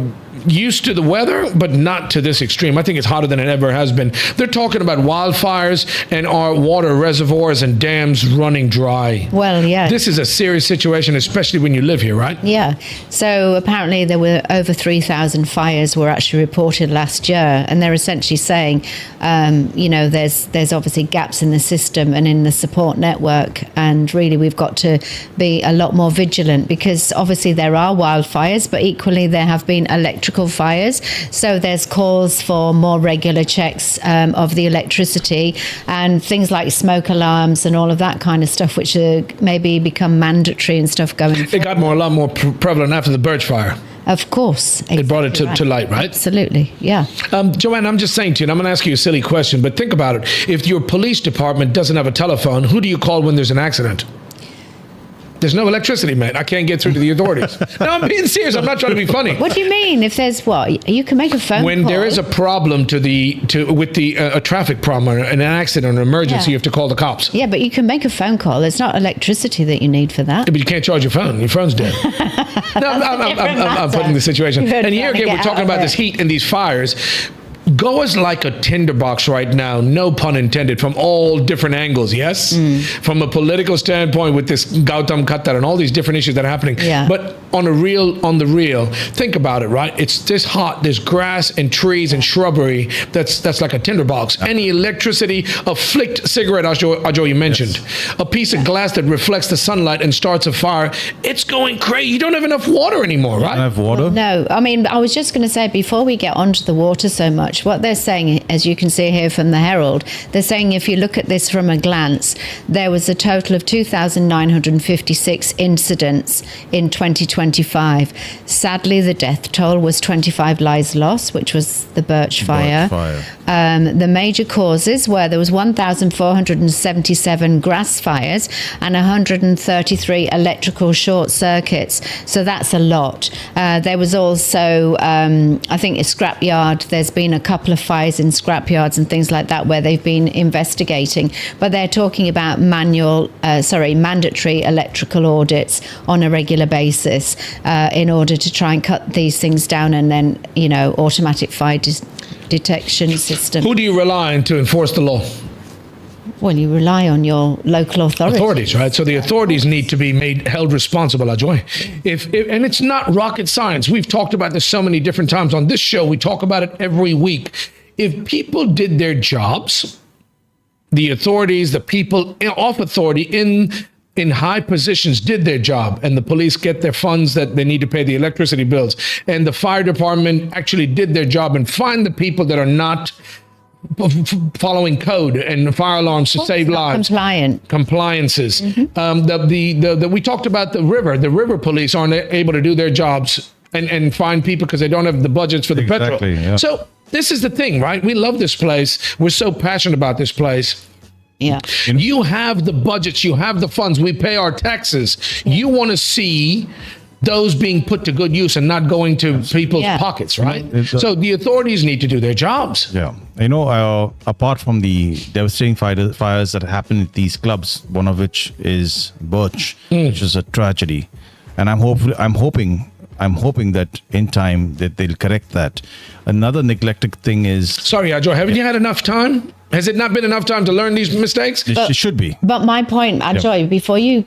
used to the weather, but not to this extreme. I think it's hotter than it ever has been. They're talking about wildfires and our water reservoirs and dams running dry. Well, yeah. This is a serious situation, especially when you live here, right? Yeah. So apparently there were over 3,000 fires were actually reported last year, and they're essentially saying, there's obviously gaps in the system and in the support network, and really we've got to be a lot more vigilant, because obviously there are wildfires, but equally there have been electrical fires. So there's calls for more regular checks of the electricity and things like smoke alarms and all of that kind of stuff, which maybe become mandatory and stuff going forward. It got a lot more prevalent after the Birch fire. Of course. It brought it to light, right? Absolutely, yeah. Joanne, I'm just saying to you, and I'm going to ask you a silly question, but think about it. If your police department doesn't have a telephone, who do you call when there's an accident? There's no electricity, man. I can't get through to the authorities. No, I'm being serious. I'm not trying to be funny. What do you mean? If there's what? You can make a phone when call. there is a problem with a traffic problem or an accident or an emergency, you have to call the cops. Yeah, but you can make a phone call. It's not electricity that you need for that. Yeah, but you can't charge your phone. Your phone's dead. No, I'm putting the situation. And here again, we're talking about this heat and these fires. Goa's like a tinderbox right now, no pun intended, from all different angles, yes? From a political standpoint with this Gautam, Khattar and all these different issues that are happening. Yeah. But on the real, think about it, right? It's this hot, there's grass and trees and shrubbery that's like a tinderbox. Any electricity, a flicked cigarette, Ajo, you mentioned, a piece of glass that reflects the sunlight and starts a fire, it's going crazy. You don't have enough water anymore, right? I have water. Well, no, I mean, I was just going to say, before we get onto the water so much, what they're saying, as you can see here from the Herald, they're saying if you look at this from a glance, there was a total of 2,956 incidents in 2025. Sadly, the death toll was 25 lives lost, which was the Birch Fire. The major causes were there was 1,477 grass fires and 133 electrical short circuits. So that's a lot. There was also, I think, a scrapyard. There's been a couple of fires in scrapyards and things like that where they've been investigating. But they're talking about mandatory electrical audits on a regular basis in order to try and cut these things down, and then, automatic fire detection system. Who do you rely on to enforce the law? Well, you rely on your local authorities. Right? So the authorities need to be held responsible, Ajoy. And it's not rocket science. We've talked about this so many different times on this show. We talk about it every week. If people did their jobs, the authorities, the people of authority in high positions did their job, and the police get their funds that they need to pay the electricity bills, and the fire department actually did their job and find the people that are not following code and fire alarms to save lives. Compliances. Mm-hmm. We talked about the river police aren't able to do their jobs and find people because they don't have the budgets for the petrol. Yeah. So this is the thing, right? We love this place. We're so passionate about this place. Yeah. You have the budgets, you have the funds, we pay our taxes. You want to see those being put to good use and not going to people's pockets, right? So the authorities need to do their jobs. Yeah. Apart from the devastating fires that happen at these clubs, one of which is Birch, which is a tragedy. And I'm hoping that in time that they'll correct that. Another neglected thing is... Sorry, Ajo, haven't you had enough time? Has it not been enough time to learn these mistakes? It should be. But my point, Ajoy, before you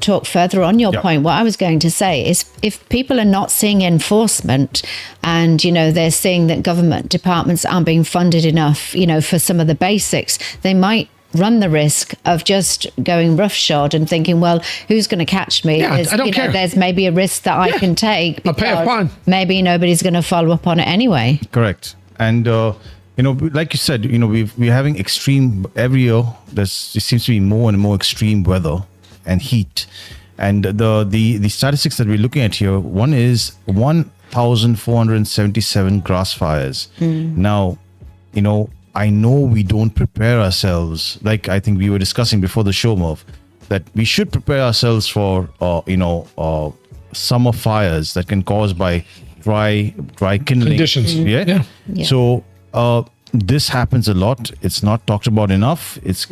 talk further on your point, what I was going to say is if people are not seeing enforcement and, they're seeing that government departments aren't being funded enough, for some of the basics, they might run the risk of just going roughshod and thinking, well, who's going to catch me? Yeah, I don't care. There's maybe a risk that I can take I'll pay a fine. Maybe nobody's going to follow up on it anyway. Correct. And, like you said, we're having extreme every year. There seems to be more and more extreme weather and heat. And the statistics that we're looking at here, one is 1,477 grass fires. Now, I know we don't prepare ourselves, like I think we were discussing before the show, Merv, that we should prepare ourselves for, summer fires that can caused by dry kindling conditions. Yeah. So this happens a lot. It's not talked about enough. It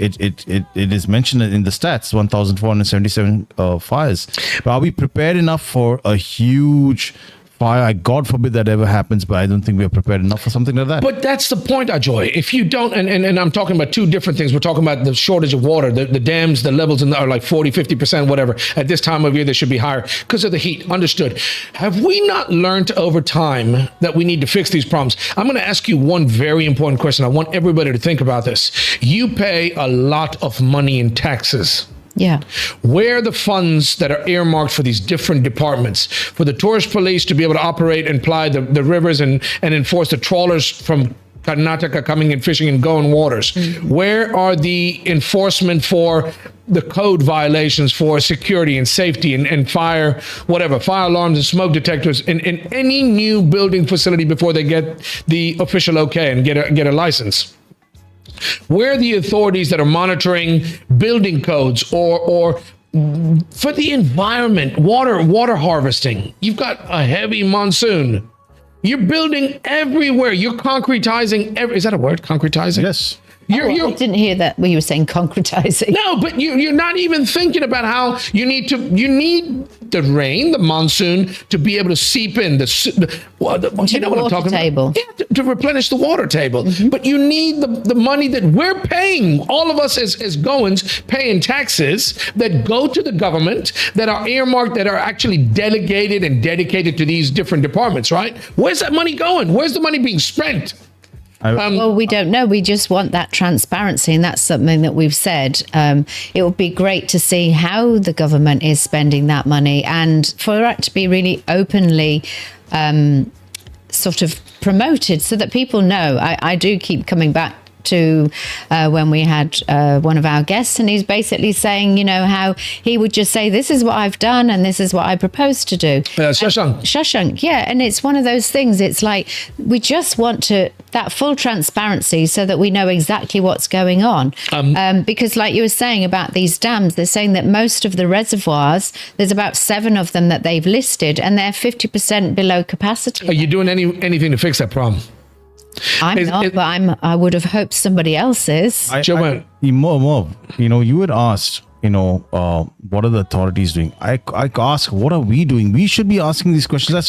is mentioned in the stats, 1,477 fires. But are we prepared enough for a huge fire? God forbid that ever happens, but I don't think we are prepared enough for something like that. But that's the point, Ajoy. If you don't, and I'm talking about two different things. We're talking about the shortage of water. The dams, the levels are like 40, 50%, whatever. At this time of year, they should be higher because of the heat. Understood. Have we not learned over time that we need to fix these problems? I'm going to ask you one very important question. I want everybody to think about this. You pay a lot of money in taxes. Yeah. Where are the funds that are earmarked for these different departments? For the tourist police to be able to operate and ply the rivers and enforce the trawlers from Karnataka coming and fishing in going waters? Where are the enforcement for the code violations for security and safety and fire, whatever, fire alarms and smoke detectors in any new building facility before they get the official okay and get a license? Where are the authorities that are monitoring building codes or for the environment, water harvesting? You've got a heavy monsoon. You're building everywhere. You're concretizing. Is that a word? Concretizing? Yes. I didn't hear that when you were saying concretizing. No, but you're not even thinking about how you need the rain, the monsoon, to be able to seep in the what I'm talking table. about? Yeah, to replenish the water table. But you need the money that we're paying, all of us as Goans paying taxes that go to the government, that are earmarked, that are actually delegated and dedicated to these different departments, right? Where's that money going? Where's the money being spent? Well, we don't know. We just want that transparency, and that's something that we've said. It would be great to see how the government is spending that money, and for that to be really openly sort of promoted so that people know. I do keep coming back to when we had one of our guests, and he's basically saying, how he would just say, this is what I've done and this is what I propose to do. Shashank, yeah. And it's one of those things, it's like we just want that full transparency so that we know exactly what's going on. Because like you were saying about these dams, they're saying that most of the reservoirs, there's about 7 of them that they've listed, and they're 50% below capacity. Are you doing anything to fix that problem? I'm not, but I would have hoped somebody else is. More, you had asked, what are the authorities doing? I ask, what are we doing? We should be asking these questions as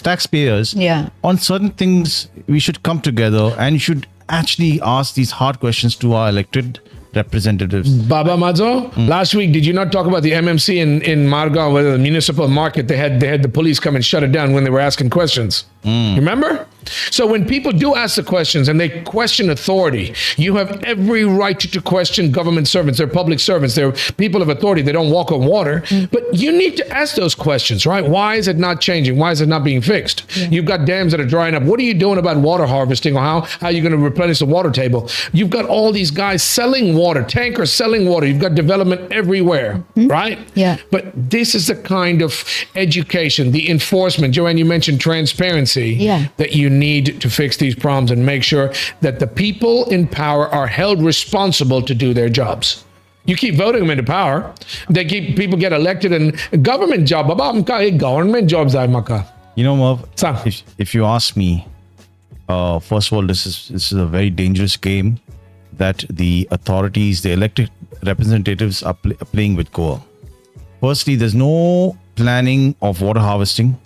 taxpayers. Yeah. On certain things, we should come together and should actually ask these hard questions to our elected representatives. Baba Madzo, last week, did you not talk about the MMC in Margao, where the municipal market, they had the police come and shut it down when they were asking questions? Remember? So when people do ask the questions and they question authority, you have every right to question government servants. They're public servants. They're people of authority. They don't walk on water. But you need to ask those questions, right? Why is it not changing? Why is it not being fixed? You've got dams that are drying up. What are you doing about water harvesting, or how are you going to replenish the water table? You've got all these guys selling water, tankers selling water. You've got development everywhere, right? Yeah. But this is the kind of education, the enforcement. Joanne, you mentioned transparency. That you need to fix these problems and make sure that the people in power are held responsible to do their jobs. You keep voting them into power, people get elected, and government job. Government jobs. Merv, if you ask me, first of all, this is a very dangerous game that the authorities, the elected representatives are playing with Goa. Firstly, there's no planning of water harvesting.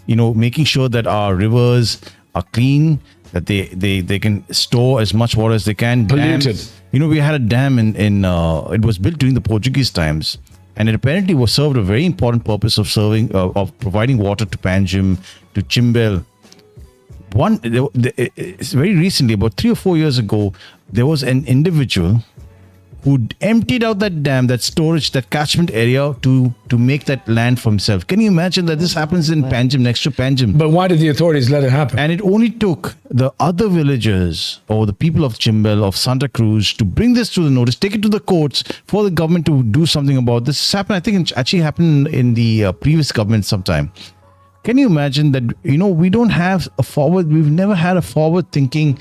Making sure that our rivers are clean, that they can store as much water as they can. Polluted. We had a dam in it was built during the Portuguese times, and it apparently was served a very important purpose of providing water to Panjim, to Chimbel. Very recently, about 3 or 4 years ago, there was an individual who emptied out that dam, that storage, that catchment area to make that land for himself. Can you imagine that this happens in Panjim, next to Panjim? But why did the authorities let it happen? And it only took the other villagers or the people of Chimbel, of Santa Cruz, to bring this to the notice, take it to the courts for the government to do something about this. This happened, I think it actually happened in the previous government sometime. Can you imagine that, we don't have we've never had a forward thinking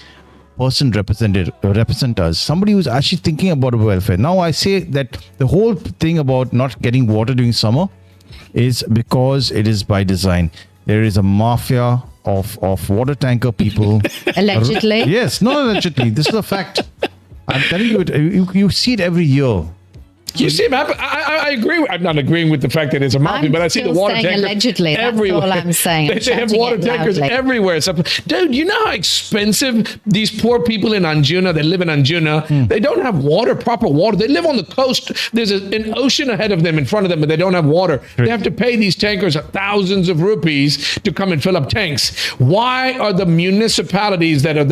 person represent us, somebody who's actually thinking about our welfare. Now I say that the whole thing about not getting water during summer is because it is by design. There is a mafia of water tanker people. Allegedly. Yes, not allegedly. This is a fact. I'm telling you, you see it every year. You see, I agree. I'm not agreeing with the fact that it's a mafia, but I see the water tankers allegedly. everywhere. That's all I'm saying. They have water tankers everywhere. So, dude, you know how expensive these poor people in Anjuna, they live in Anjuna, they don't have water, proper water. They live on the coast. There's an ocean ahead of them, in front of them, but they don't have water. They have to pay these tankers thousands of rupees to come and fill up tanks. Why are the municipalities that are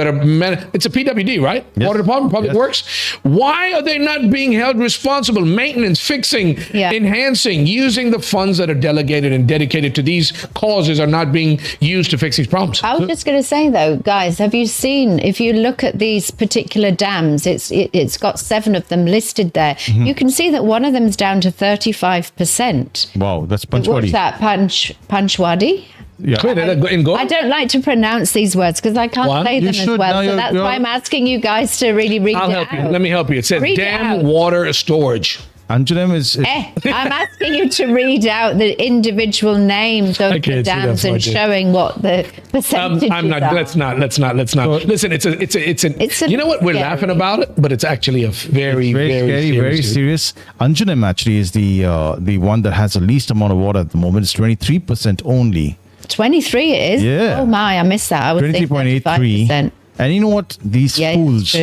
it's a PWD, right? Yes. Water Department, Public Works. Why are they not being held responsible? Maintenance, fixing, enhancing, using the funds that are delegated and dedicated to these causes are not being used to fix these problems. I was just going to say, though, guys, have you seen, if you look at these particular dams, it's got 7 of them listed there. Mm-hmm. You can see that one of them is down to 35%. Wow, that's Panchwadi. What's that? Panchwadi? Yeah. I don't like to pronounce these words because I can't say them as well. So that's why I'm asking you guys to really read I'll it help out. you. Let me help you. It says Read dam water storage. Anjunem is... I'm asking you to read out the individual names of the dams and showing what the percentages I'm not. are. Let's not. Listen, it's you know what? We're laughing about it, but it's actually a very scary, very serious. Anjunem actually is the one that has the least amount of water at the moment. It's 23% only. 23 it is? Yeah. Oh my, I missed that. I was 23.83. And you know what? These fools,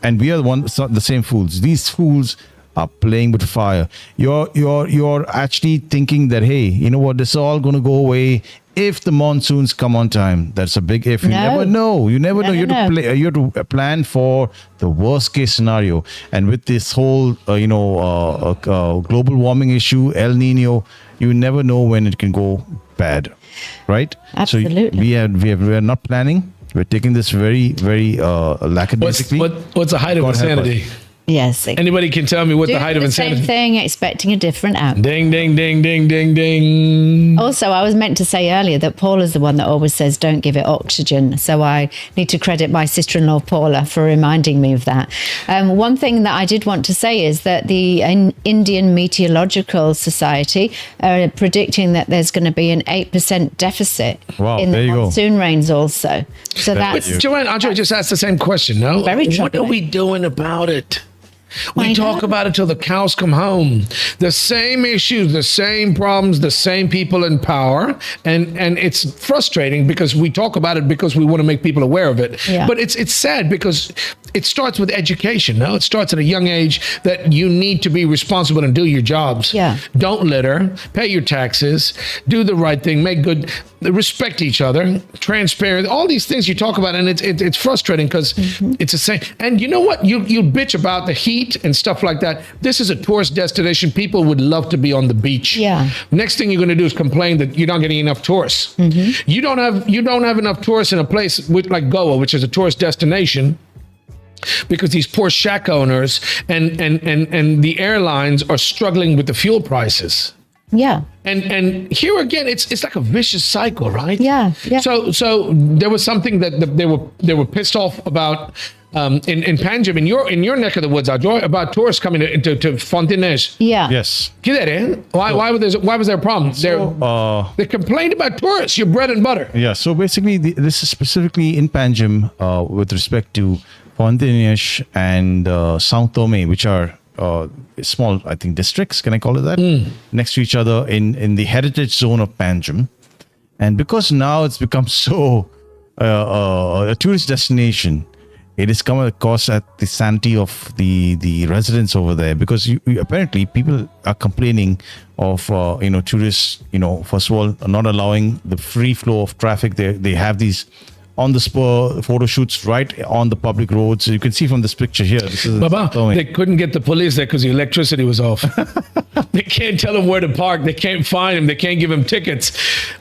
and we are the same fools. These fools are playing with fire. You're actually thinking that, hey, you know what? This is all going to go away if the monsoons come on time. That's a big if. You never know. You never know. You have to plan for the worst case scenario. And with this whole, global warming issue, El Nino, you never know when it can go bad, right? Absolutely. So we are not planning. We're taking this very, very lackadaisically. What's the height of insanity? Yes. Anybody can tell me what the height of insanity? Same thing, expecting a different outcome. Ding, ding, ding, ding, ding, ding. Also, I was meant to say earlier that Paula's the one that always says, don't give it oxygen. So I need to credit my sister-in-law, Paula, for reminding me of that. One thing that I did want to say is that the Indian Meteorological Society are predicting that there's going to be an 8% deficit in the monsoon rains also. So that's... Joanne, Andre just asked the same question, no? Very troubling. What are we doing about it? We talk about it till the cows come home. The same issues, the same problems, the same people in power. And it's frustrating because we talk about it because we want to make people aware of it. Yeah. But it's sad because it starts with education. No, it starts at a young age that you need to be responsible and do your jobs. Yeah. Don't litter, pay your taxes, do the right thing, make good, respect each other, transparent, all these things you talk about. And it's frustrating because it's the same. And you know what? You bitch about the heat and stuff like that. This is a tourist destination. People would love to be on the beach. Yeah. Next thing you're going to do is complain that you're not getting enough tourists. You don't have enough tourists in a place like Goa, which is a tourist destination, because these poor shack owners and the airlines are struggling with the fuel prices. Yeah. And here again, it's like a vicious cycle, right? Yeah. So there was something that they were pissed off about in Panjim, in your neck of the woods, Ajoy, about tourists coming to Fontainhas. Yeah. Yes. Why was there a problem? They complained about tourists, your bread and butter. Yeah. So basically, this is specifically in Panjim with respect to Fontainhas and Sao Tome, which are small, I think, districts, can I call it that? Next to each other in the heritage zone of Panjim. And because now it's become so a tourist destination, it has come at a cost at the sanity of the residents over there, because apparently people are complaining of tourists, first of all, not allowing the free flow of traffic. They have these on the spur photo shoots right on the public roads. You can see from this picture here. This is Baba, they couldn't get the police there because the electricity was off. They can't tell them where to park. They can't find him. They can't give him tickets.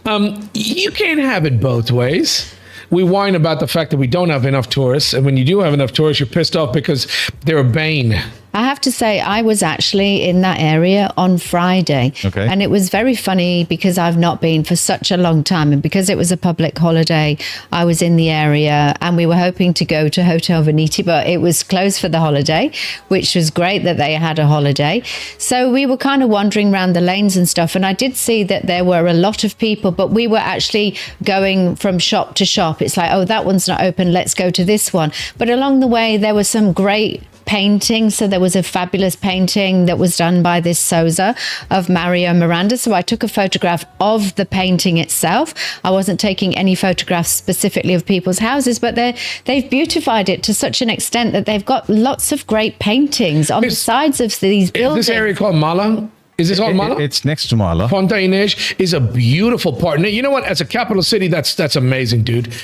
You can't have it both ways. We whine about the fact that we don't have enough tourists. And when you do have enough tourists, you're pissed off because they're a bane. I have to say, I was actually in that area on Friday. Okay. And it was very funny because I've not been for such a long time. And because it was a public holiday, I was in the area and we were hoping to go to Hotel Veneti, but it was closed for the holiday, which was great that they had a holiday. So we were kind of wandering around the lanes and stuff. And I did see that there were a lot of people, but we were actually going from shop to shop. It's like, oh, that one's not open. Let's go to this one. But along the way, there were some great painting. So there was a fabulous painting that was done by this Souza of Mario Miranda. So I took a photograph of the painting itself. I wasn't taking any photographs specifically of people's houses, but they've beautified it to such an extent that they've got lots of great paintings on the sides of these buildings. Is this area called Mala? Is this all Mala? It's next to Mala. Fontainhas is a beautiful part. Now, you know what? As a capital city, that's amazing, dude.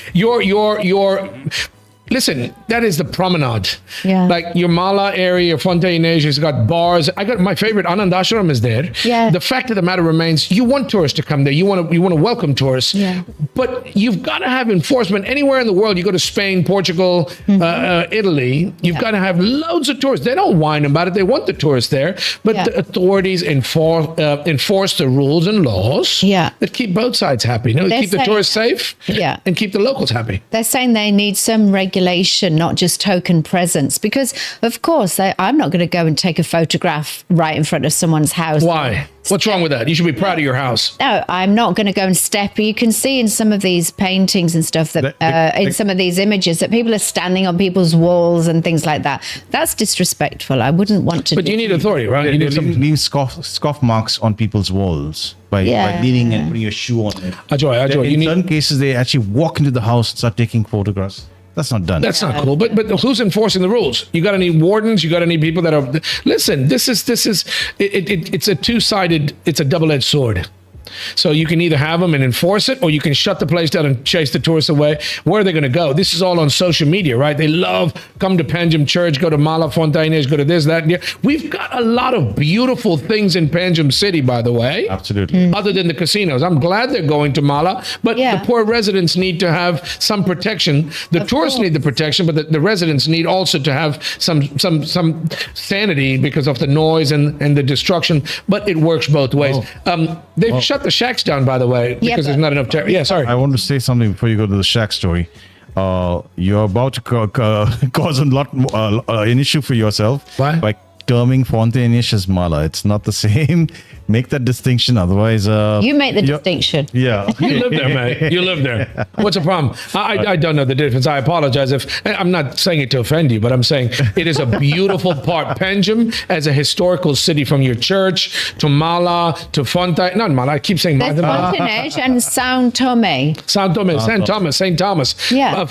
Listen, that is the promenade. Yeah. Like your Mala area, Fontainhas has got bars. My favorite Anandashram is there. Yeah. The fact of the matter remains, you want tourists to come there. You want to welcome tourists. Yeah. But you've got to have enforcement anywhere in the world. You go to Spain, Portugal, Italy. You've got to have loads of tourists. They don't whine about it. They want the tourists there. But the authorities enforce the rules and laws that keep both sides happy. Keep the tourists safe. And keep the locals happy. They're saying they need some regulation, not just token presence, because of course I'm not going to go and take a photograph right in front of someone's house. Why? What's wrong with that? You should be proud of your house. No, I'm not going to go and step. You can see in some of these paintings and stuff that in some of these images that people are standing on people's walls and things like that. That's disrespectful. I wouldn't want to. But you need authority, right? You need leave scoff marks on people's walls by leaning and putting your shoe on it. Ajoy, in certain cases, they actually walk into the house and start taking photographs. That's not done. That's not cool. But who's enforcing the rules? You got to need wardens. You got to need people that are. Listen, this is it's a two-sided. It's a double-edged sword. So you can either have them and enforce it, or you can shut the place down and chase the tourists away. Where are they going to go? This is all on social media, right? They love come to Panjim Church, go to Mala Fontainhas, go to this, that, and the. We've got a lot of beautiful things in Panjim City, by the way. Absolutely. Other than the casinos, I'm glad they're going to Mala, but the poor residents need to have some protection. The tourists need the protection, but the residents need also to have some sanity because of the noise and the destruction. But it works both ways. They've shut the shacks down, by the way, because there's not enough. Sorry. I want to say something before you go to the shack story. You're about to cause an issue for yourself. Why? By terming Fontainhas as Mala. It's not the same. Make that distinction. Otherwise, you make the distinction. Yeah. You live there, mate. You live there. What's the problem? I don't know the difference. I apologize if I'm not saying it to offend you, but I'm saying it is a beautiful part. Panjim as a historical city, from your church to Mala to Fontainhas. Not Mala. I keep saying There's Fontainhas and São Tomé. St. Thomas. Yeah.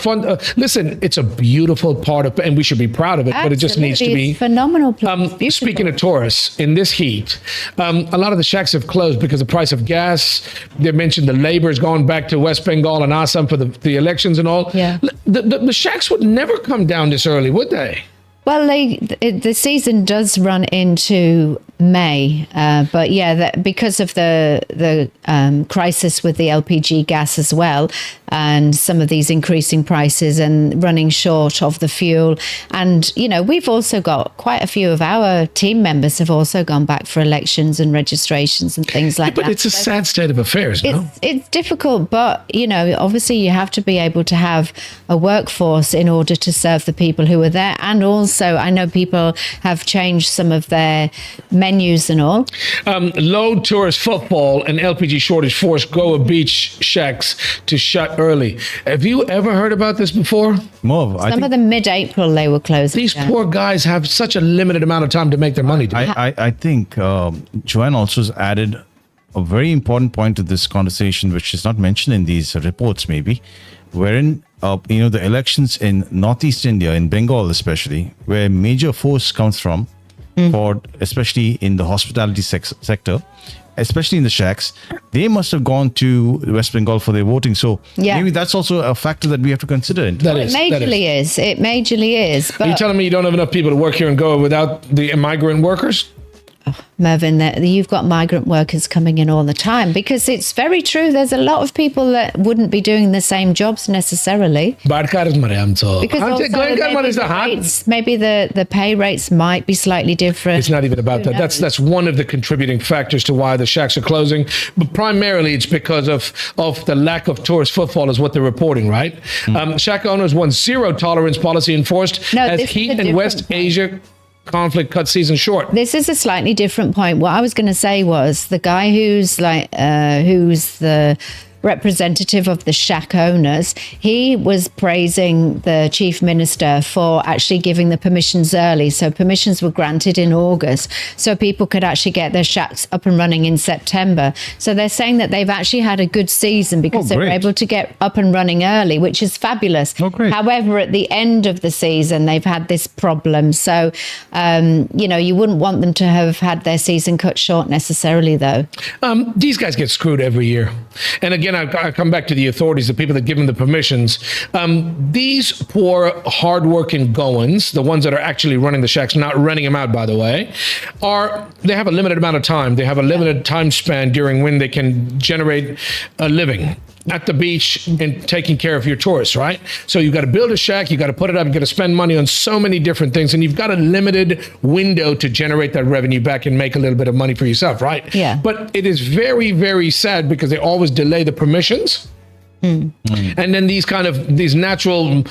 Listen, it's a beautiful part of, and we should be proud of it. Absolutely. But it just needs to be it's phenomenal place. Speaking of tourists, in this heat, a lot of the shacks have closed because of the price of gas. They mentioned the labor has gone back to West Bengal and Assam for the elections and all. Yeah. The shacks would never come down this early, would they? Well, the season does run into May, but because of the crisis with the LPG gas as well, and some of these increasing prices and running short of the fuel, and we've also got quite a few of our team members have also gone back for elections and registrations and things like that. But it's a sad state of affairs, no? It's difficult, but obviously you have to be able to have a workforce in order to serve the people who are there, and also I know people have changed some of their menus and all. Low tourist footfall and LPG shortage forced Goa beach shacks to shut early. Have you ever heard about this before? Some of them mid-April they were closing. These poor guys have such a limited amount of time to make their money. I think Joanne also has added a very important point to this conversation, which is not mentioned in these reports, maybe, wherein the elections in Northeast India, in Bengal especially, where major force comes from, for especially in the hospitality sector, especially in the shacks, they must have gone to West Bengal for their voting. So maybe that's also a factor that we have to consider. It majorly is. It majorly is. But are you telling me you don't have enough people to work here and go without the migrant workers? Mervyn, you've got migrant workers coming in all the time, because it's very true. There's a lot of people that wouldn't be doing the same jobs necessarily. Because maybe the pay rates might be slightly different. It's not even about that. That's one of the contributing factors to why the shacks are closing. But primarily it's because of the lack of tourist footfall is what they're reporting, right? Shack owners want zero tolerance policy enforced as heat in West Asia conflict cut season short. This is a slightly different point. What I was going to say was the guy who's the representative of the shack owners, he was praising the chief minister for actually giving the permissions early. So permissions were granted in August, so people could actually get their shacks up and running in September. So they're saying that they've actually had a good season because they were able to get up and running early, which is fabulous. However, at the end of the season, they've had this problem. So, you wouldn't want them to have had their season cut short necessarily, though. These guys get screwed every year. And again, I come back to the authorities, the people that give them the permissions. These poor, hardworking goans, the ones that are actually running the shacks, not renting them out, by the way, they have a limited amount of time. They have a limited time span during when they can generate a living at the beach and taking care of your tourists, right? So you've got to build a shack, you got to put it up, you got to spend money on so many different things, and you've got a limited window to generate that revenue back and make a little bit of money for yourself, right? Yeah. But it is very, very sad because they always delay the permissions. And then these natural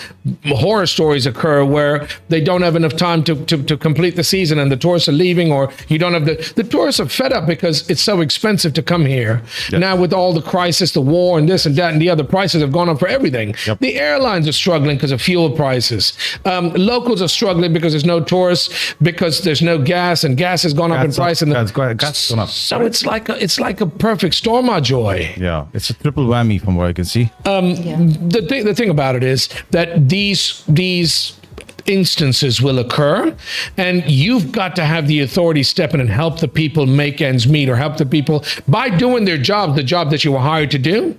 horror stories occur where they don't have enough time to complete the season and the tourists are leaving, or you don't have the tourists are fed up because it's so expensive to come here. Yep. Now with all the crisis, the war and this and that and the other, prices have gone up for everything. Yep. The airlines are struggling because of fuel prices. Locals are struggling because there's no tourists, because there's no gas, and gas has gone up in price. Gas gone up. So it's like a perfect storm, my joy. Yeah, it's a triple whammy from what I can see. The thing about it is that these instances will occur, and you've got to have the authority step in and help the people make ends meet, or help the people by doing their job, the job that you were hired to do.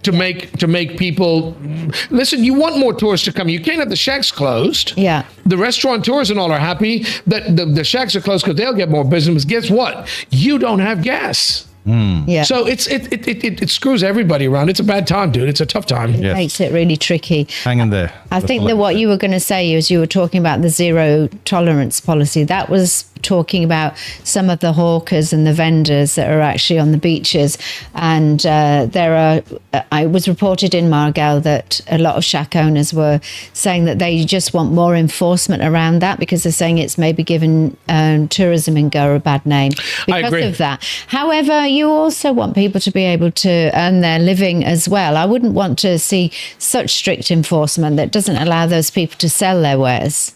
To make people listen. You want more tourists to come. You can't have the shacks closed. Yeah. The restaurateurs and all are happy that the shacks are closed because they'll get more business. Guess what? You don't have gas. Yeah. So it screws everybody around. It's a bad time, dude. It's a tough time. It makes it really tricky. Hang in there. I think that what you were going to say is you were talking about the zero tolerance policy. That was talking about some of the hawkers and the vendors that are actually on the beaches. And I was reported in Margao that a lot of shack owners were saying that they just want more enforcement around that, because they're saying it's maybe given tourism in Goa a bad name because of that. However, you also want people to be able to earn their living as well. I wouldn't want to see such strict enforcement that doesn't allow those people to sell their wares.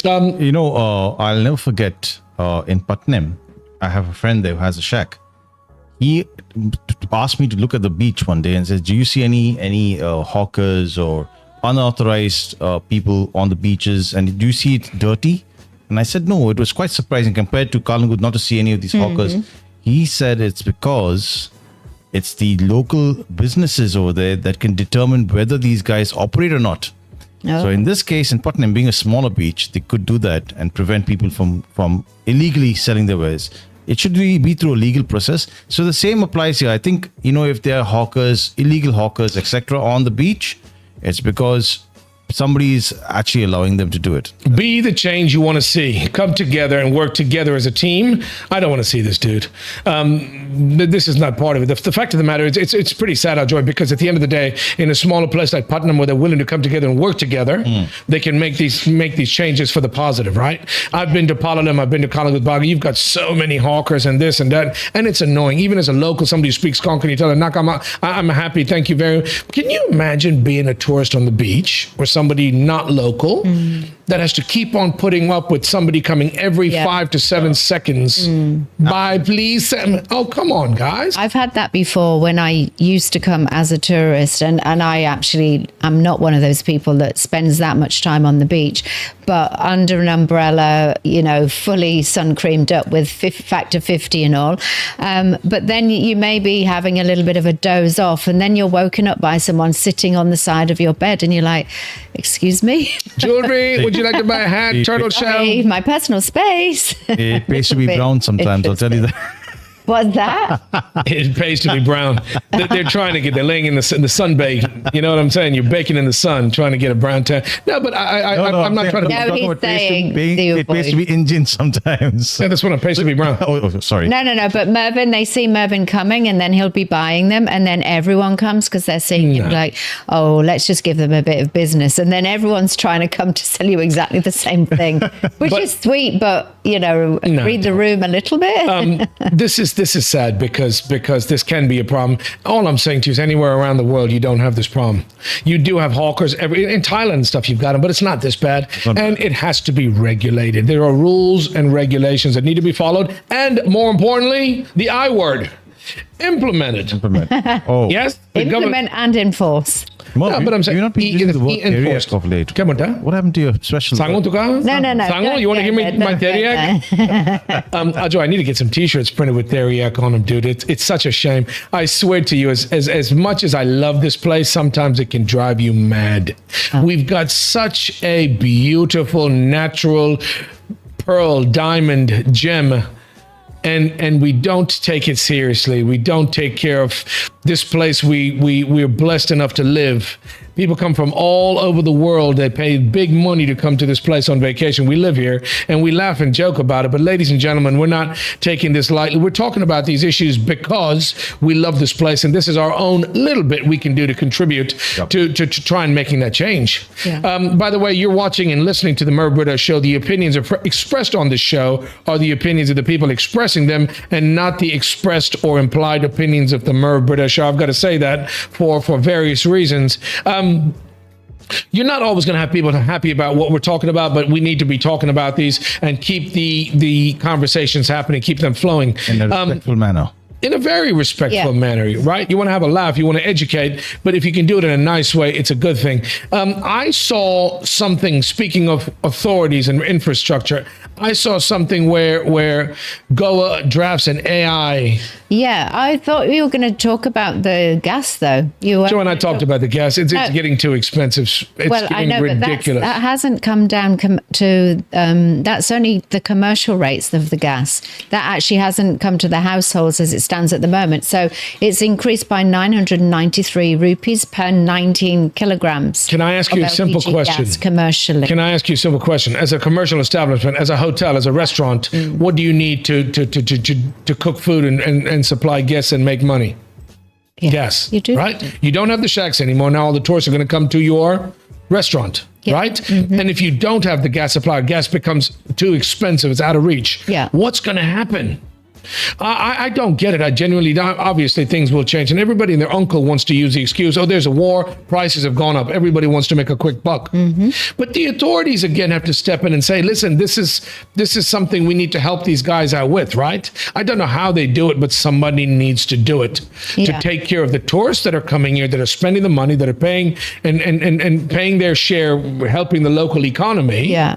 I'll never forget in Putnam, I have a friend there who has a shack. He asked me to look at the beach one day and says, do you see any hawkers or unauthorized people on the beaches, and do you see it dirty? And I said, no. It was quite surprising compared to Calangute not to see any of these hawkers. He said it's because it's the local businesses over there that can determine whether these guys operate or not. Oh. So in this case, in Putnam, being a smaller beach, they could do that and prevent people from illegally selling their wares. It should be through a legal process. So the same applies here. I think, if there are hawkers, illegal hawkers, etc. on the beach, it's because somebody is actually allowing them to do it. Be the change you want to see. Come together and work together as a team. I don't want to see this, dude. This is not part of it. The fact of the matter is, it's pretty sad, Joy, because at the end of the day, in a smaller place like Putnam, where they're willing to come together and work together, they can make these changes for the positive, right? I've been to Palestine, I've been to Calangute. You've got so many hawkers and this and that, and it's annoying. Even as a local, somebody who speaks Konkan, you tell them, I'm happy, thank you very much. Can you imagine being a tourist on the beach, or somebody not local, that has to keep on putting up with somebody coming every 5 to 7 seconds. Bye, please. Oh, come on, guys. I've had that before when I used to come as a tourist, and I actually am not one of those people that spends that much time on the beach, but under an umbrella, you know, fully sun creamed up with factor 50 and all. But then you may be having a little bit of a doze off, and then you're woken up by someone sitting on the side of your bed, and you're like, excuse me? Jewelry, would you like to buy a hat, turtle shell? Sorry, my personal space. It pays to be brown sometimes, I'll tell you that. What's that? It pays to be brown. They're trying to get, they're laying in the sun baking. You know what I'm saying? You're baking in the sun, trying to get a brown tan. No, but I'm not trying to. No, he's saying it pays to be Indian sometimes. Yeah, that's what it pays to be brown. Oh, sorry. No. But Mervyn, they see Mervyn coming, and then he'll be buying them, and then everyone comes because they're seeing him like, oh, let's just give them a bit of business, and then everyone's trying to come to sell you exactly the same thing, which is sweet, but you know, read the room a little bit. This is sad because this can be a problem. All I'm saying to you is anywhere around the world, you don't have this problem. You do have hawkers in Thailand and stuff, you've got them, but it's not this bad. And it has to be regulated. There are rules and regulations that need to be followed. And more importantly, the I word, implemented. Oh. Yes? Implement and enforce. Well, but I'm saying, you're not using the word area of late. Come on, What happened to your special? Sango tuka? No. Sango, you want to hear me my teriyak? Ajo, I need to get some t-shirts printed with teriyak on them, dude. It's such a shame. I swear to you, as much as I love this place, sometimes it can drive you mad. We've got such a beautiful, natural pearl, diamond, gem, and we don't take it seriously. We don't take care of this place we're blessed enough to live. People come from all over the world. They pay big money to come to this place on vacation. We live here and we laugh and joke about it. But ladies and gentlemen, we're not taking this lightly. We're talking about these issues because we love this place. And this is our own little bit we can do to contribute to try and making that change. Yeah. By the way, you're watching and listening to the Merv Brito Show. The opinions expressed on this show are the opinions of the people expressing them and not the expressed or implied opinions of the Merv Brito Show. I've got to say that for various reasons. You're not always going to have people happy about what we're talking about, but we need to be talking about these and keep the conversations happening, keep them flowing. In a respectful manner. In a very respectful manner, right? You want to have a laugh, you want to educate, but if you can do it in a nice way, it's a good thing. I saw something, speaking of authorities and infrastructure, I saw something where Goa drafts an AI. Yeah, I thought we were going to talk about the gas, though. Joe and I talked about the gas. It's getting too expensive. It's getting ridiculous. But that hasn't come down to, that's only the commercial rates of the gas. That actually hasn't come to the households as it stands at the moment. So it's increased by 993 rupees per 19 kilograms. Can I ask you a simple question? Commercially. Can I ask you a simple question? As a commercial establishment, as a hotel, as a restaurant, what do you need to cook food and supply guests and make money? Yeah, gas. You do. Right? You don't have the shacks anymore. Now all the tourists are going to come to your restaurant. Yeah. Right? Mm-hmm. And if you don't have the gas supply, gas becomes too expensive. It's out of reach. Yeah. What's going to happen? I don't get it. I genuinely don't. Obviously, things will change. And everybody and their uncle wants to use the excuse, oh, there's a war, prices have gone up. Everybody wants to make a quick buck. Mm-hmm. But the authorities, again, have to step in and say, listen, this is something we need to help these guys out with, right? I don't know how they do it, but somebody needs to do it to take care of the tourists that are coming here, that are spending the money, that are paying and paying their share, helping the local economy. Yeah.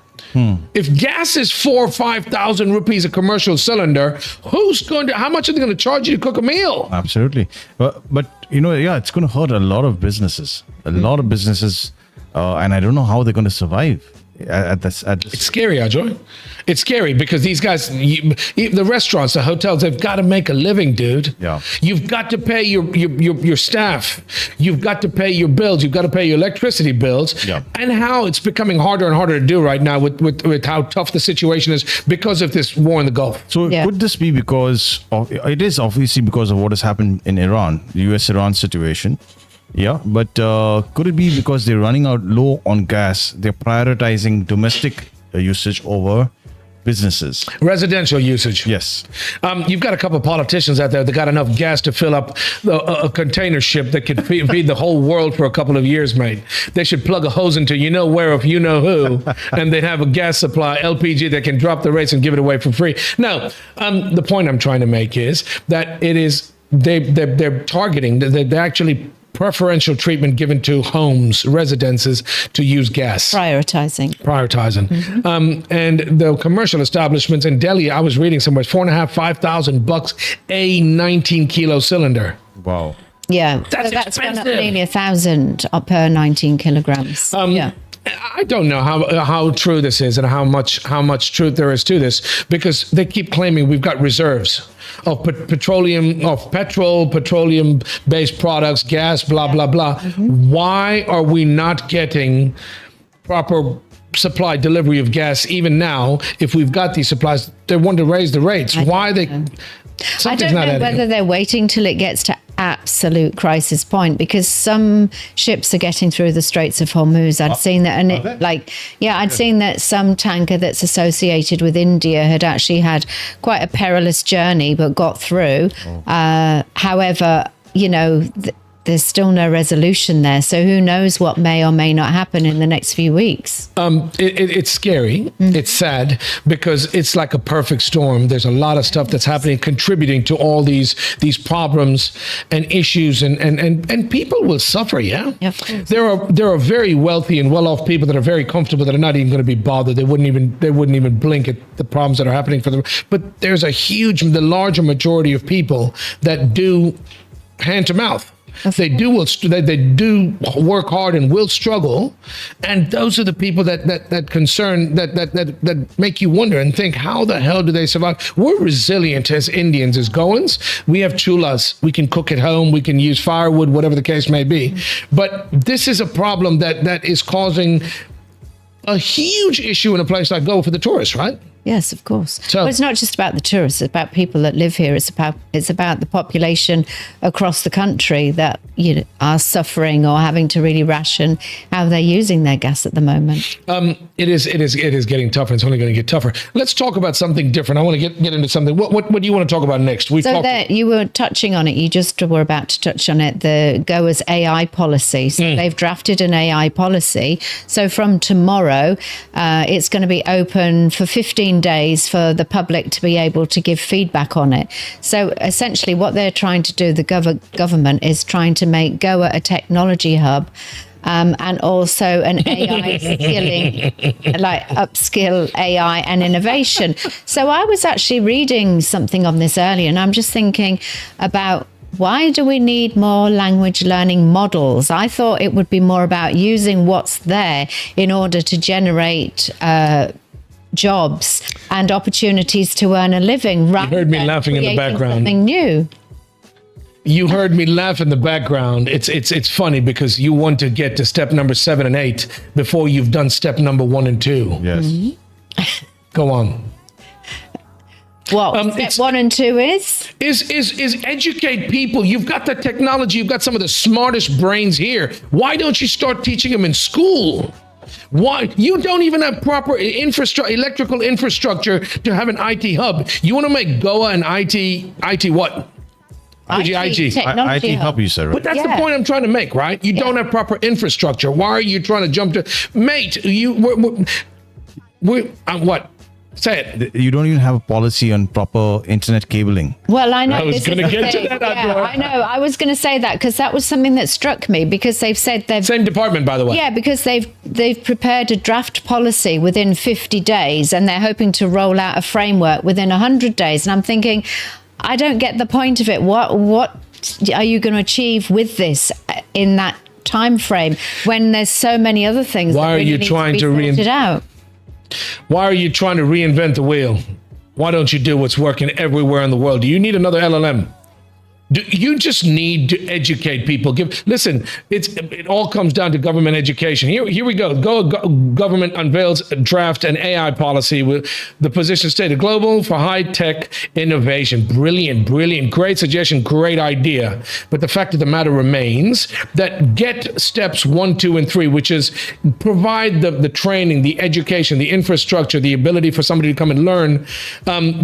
If gas is 4,000 or 5,000 rupees a commercial cylinder, how much are they going to charge you to cook a meal? Absolutely. But it's going to hurt a lot of businesses. And I don't know how they're going to survive at this. It's scary, Ajoy. It's scary because these guys, the restaurants, the hotels, they've got to make a living, dude. Yeah. You've got to pay your staff. You've got to pay your bills. You've got to pay your electricity bills. Yeah. And how it's becoming harder and harder to do right now with how tough the situation is because of this war in the Gulf. So could this be because it is obviously because of what has happened in Iran, the US-Iran situation. Yeah, but could it be because they're running out low on gas, they're prioritizing domestic usage over businesses. Residential usage. Yes. You've got a couple of politicians out there that got enough gas to fill up a container ship that could feed the whole world for a couple of years, mate. They should plug a hose into you know where of you know who, and they'd have a gas supply, LPG, that can drop the rates and give it away for free. No, the point I'm trying to make is that it is they're targeting, they're actually preferential treatment given to homes, residences to use gas. Prioritizing. Mm-hmm. And the commercial establishments in Delhi, I was reading somewhere, $4,500 a 19-kilo cylinder. Wow. Yeah, That's gone up expensive. nearly 1,000 per 19 kilograms. Yeah. I don't know how true this is and how much truth there is to this, because they keep claiming we've got reserves of petroleum-based products, gas, blah, blah, blah. Mm-hmm. Why are we not getting proper supply delivery of gas even now? If we've got these supplies, they want to raise the rates. Why they... I don't know whether they're waiting till it gets to absolute crisis point, because some ships are getting through the Straits of Hormuz. I'd seen that, and I'd seen that some tanker that's associated with India had actually had quite a perilous journey, but got through. However, there's still no resolution there. So who knows what may or may not happen in the next few weeks. It's scary. It's sad, because it's like a perfect storm. There's a lot of stuff that's happening, contributing to all these problems and issues, and people will suffer. Yeah. Yeah, of course. There are very wealthy and well-off people that are very comfortable, that are not even going to be bothered. They wouldn't even blink at the problems that are happening for them. But there's the larger majority of people that do hand to mouth. They do work hard and will struggle, and those are the people that make you wonder and think, how the hell do they survive? We're resilient as Indians, as Goans. We have chulas. We can cook at home. We can use firewood, whatever the case may be. But this is a problem that is causing a huge issue in a place like Goa for the tourists, right? Yes, of course. So, well, it's not just about the tourists, it's about people that live here. It's about the population across the country that are suffering or having to really ration how they're using their gas at the moment. It is getting tougher. It's only going to get tougher. Let's talk about something different. I want to get into something. What do you want to talk about next? You were touching on it. You just were about to touch on it. The Goa's AI policy. So they've drafted an AI policy. So from tomorrow, it's going to be open for 15 days for the public to be able to give feedback on it. So essentially what they're trying to do, the government is trying to make Goa a technology hub, and also an AI skilling, like upskill AI and innovation. So I was actually reading something on this earlier, and I'm just thinking about, why do we need more language learning models? I thought it would be more about using what's there in order to generate jobs and opportunities to earn a living. You heard me laughing in the background. Something new. You heard me laugh in the background. It's funny, because you want to get to step number 7 and 8 before you've done step number 1 and 2. Yes. Mm-hmm. Go on. What step 1 and 2 is educate people. You've got the technology. You've got some of the smartest brains here. Why don't you start teaching them in school? Why? You don't even have proper electrical infrastructure to have an IT hub. You want to make Goa an IT what? IT IT hub, you said, right? But that's the point I'm trying to make, right? You don't have proper infrastructure. Why are you trying to jump to... Mate, what? Say it. You don't even have a policy on proper internet cabling. Well, I know. I was going to get to that. I know. I was going to say that, because that was something that struck me, because they've said they've... Same department, by the way. Yeah, because they've prepared a draft policy within 50 days, and they're hoping to roll out a framework within 100 days. And I'm thinking, I don't get the point of it. What are you going to achieve with this in that time frame, when there's so many other things that really need to be sorted out? Why are you trying to reinvent the wheel? Why don't you do what's working everywhere in the world? Do you need another LLM? You just need to educate people. Listen, it all comes down to government education. Here we go. Government unveils a draft and AI policy with the position stated: global for high-tech innovation. Brilliant. Great suggestion, great idea. But the fact of the matter remains that get steps 1, 2, and 3, which is provide the training, the education, the infrastructure, the ability for somebody to come and learn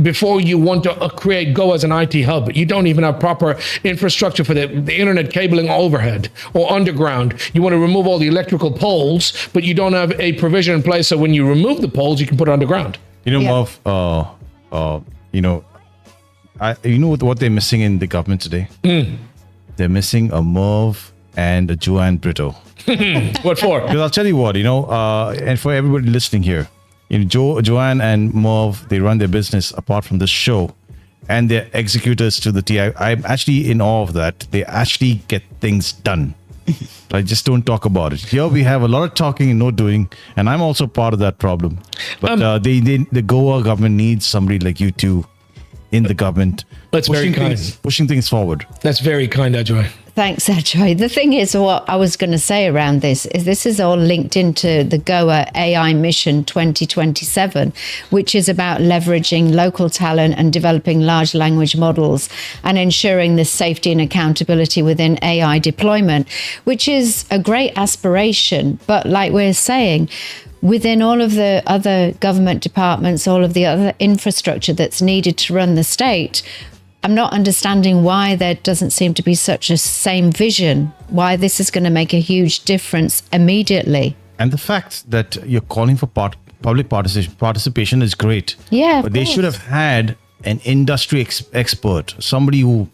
before you want to go as an IT hub. You don't even have proper infrastructure for the internet cabling overhead or underground. You want to remove all the electrical poles, but you don't have a provision in place so when you remove the poles, you can put it underground. Merv, what they're missing in the government today? They're missing a Merv and a Joanne Brito. What for? Because I'll tell you what, and for everybody listening here, Joanne and Merv, they run their business apart from this show. And they're executors to the T. I'm actually in awe of that. They actually get things done. I just don't talk about it. Here we have a lot of talking and no doing, and I'm also part of that problem. But the Goa government needs somebody like you two in the government. That's very kind. Pushing things forward. That's very kind, Ajay. Thanks, Ajay. The thing is, what I was going to say around this is all linked into the Goa AI Mission 2027, which is about leveraging local talent and developing large language models and ensuring the safety and accountability within AI deployment, which is a great aspiration. But like we're saying, within all of the other government departments, all of the other infrastructure that's needed to run the state, I'm not understanding why there doesn't seem to be such a same vision, why this is going to make a huge difference immediately. And the fact that you're calling for public participation is great. Yeah, but they should have had an industry expert, somebody who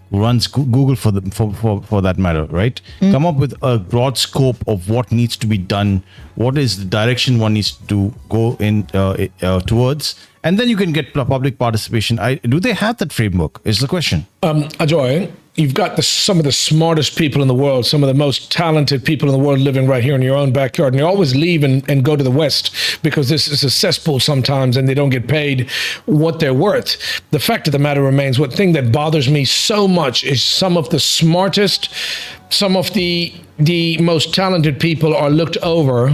runs Google for that matter, right? Come up with a broad scope of what needs to be done, what is the direction one needs to go in towards, and then you can get public participation. Do they have that framework is the question. Ajoy, you've got some of the smartest people in the world, some of the most talented people in the world living right here in your own backyard. And you always leave and go to the West because this is a cesspool sometimes and they don't get paid what they're worth. The fact of the matter remains, one thing that bothers me so much is some of the smartest, some of the most talented people are looked over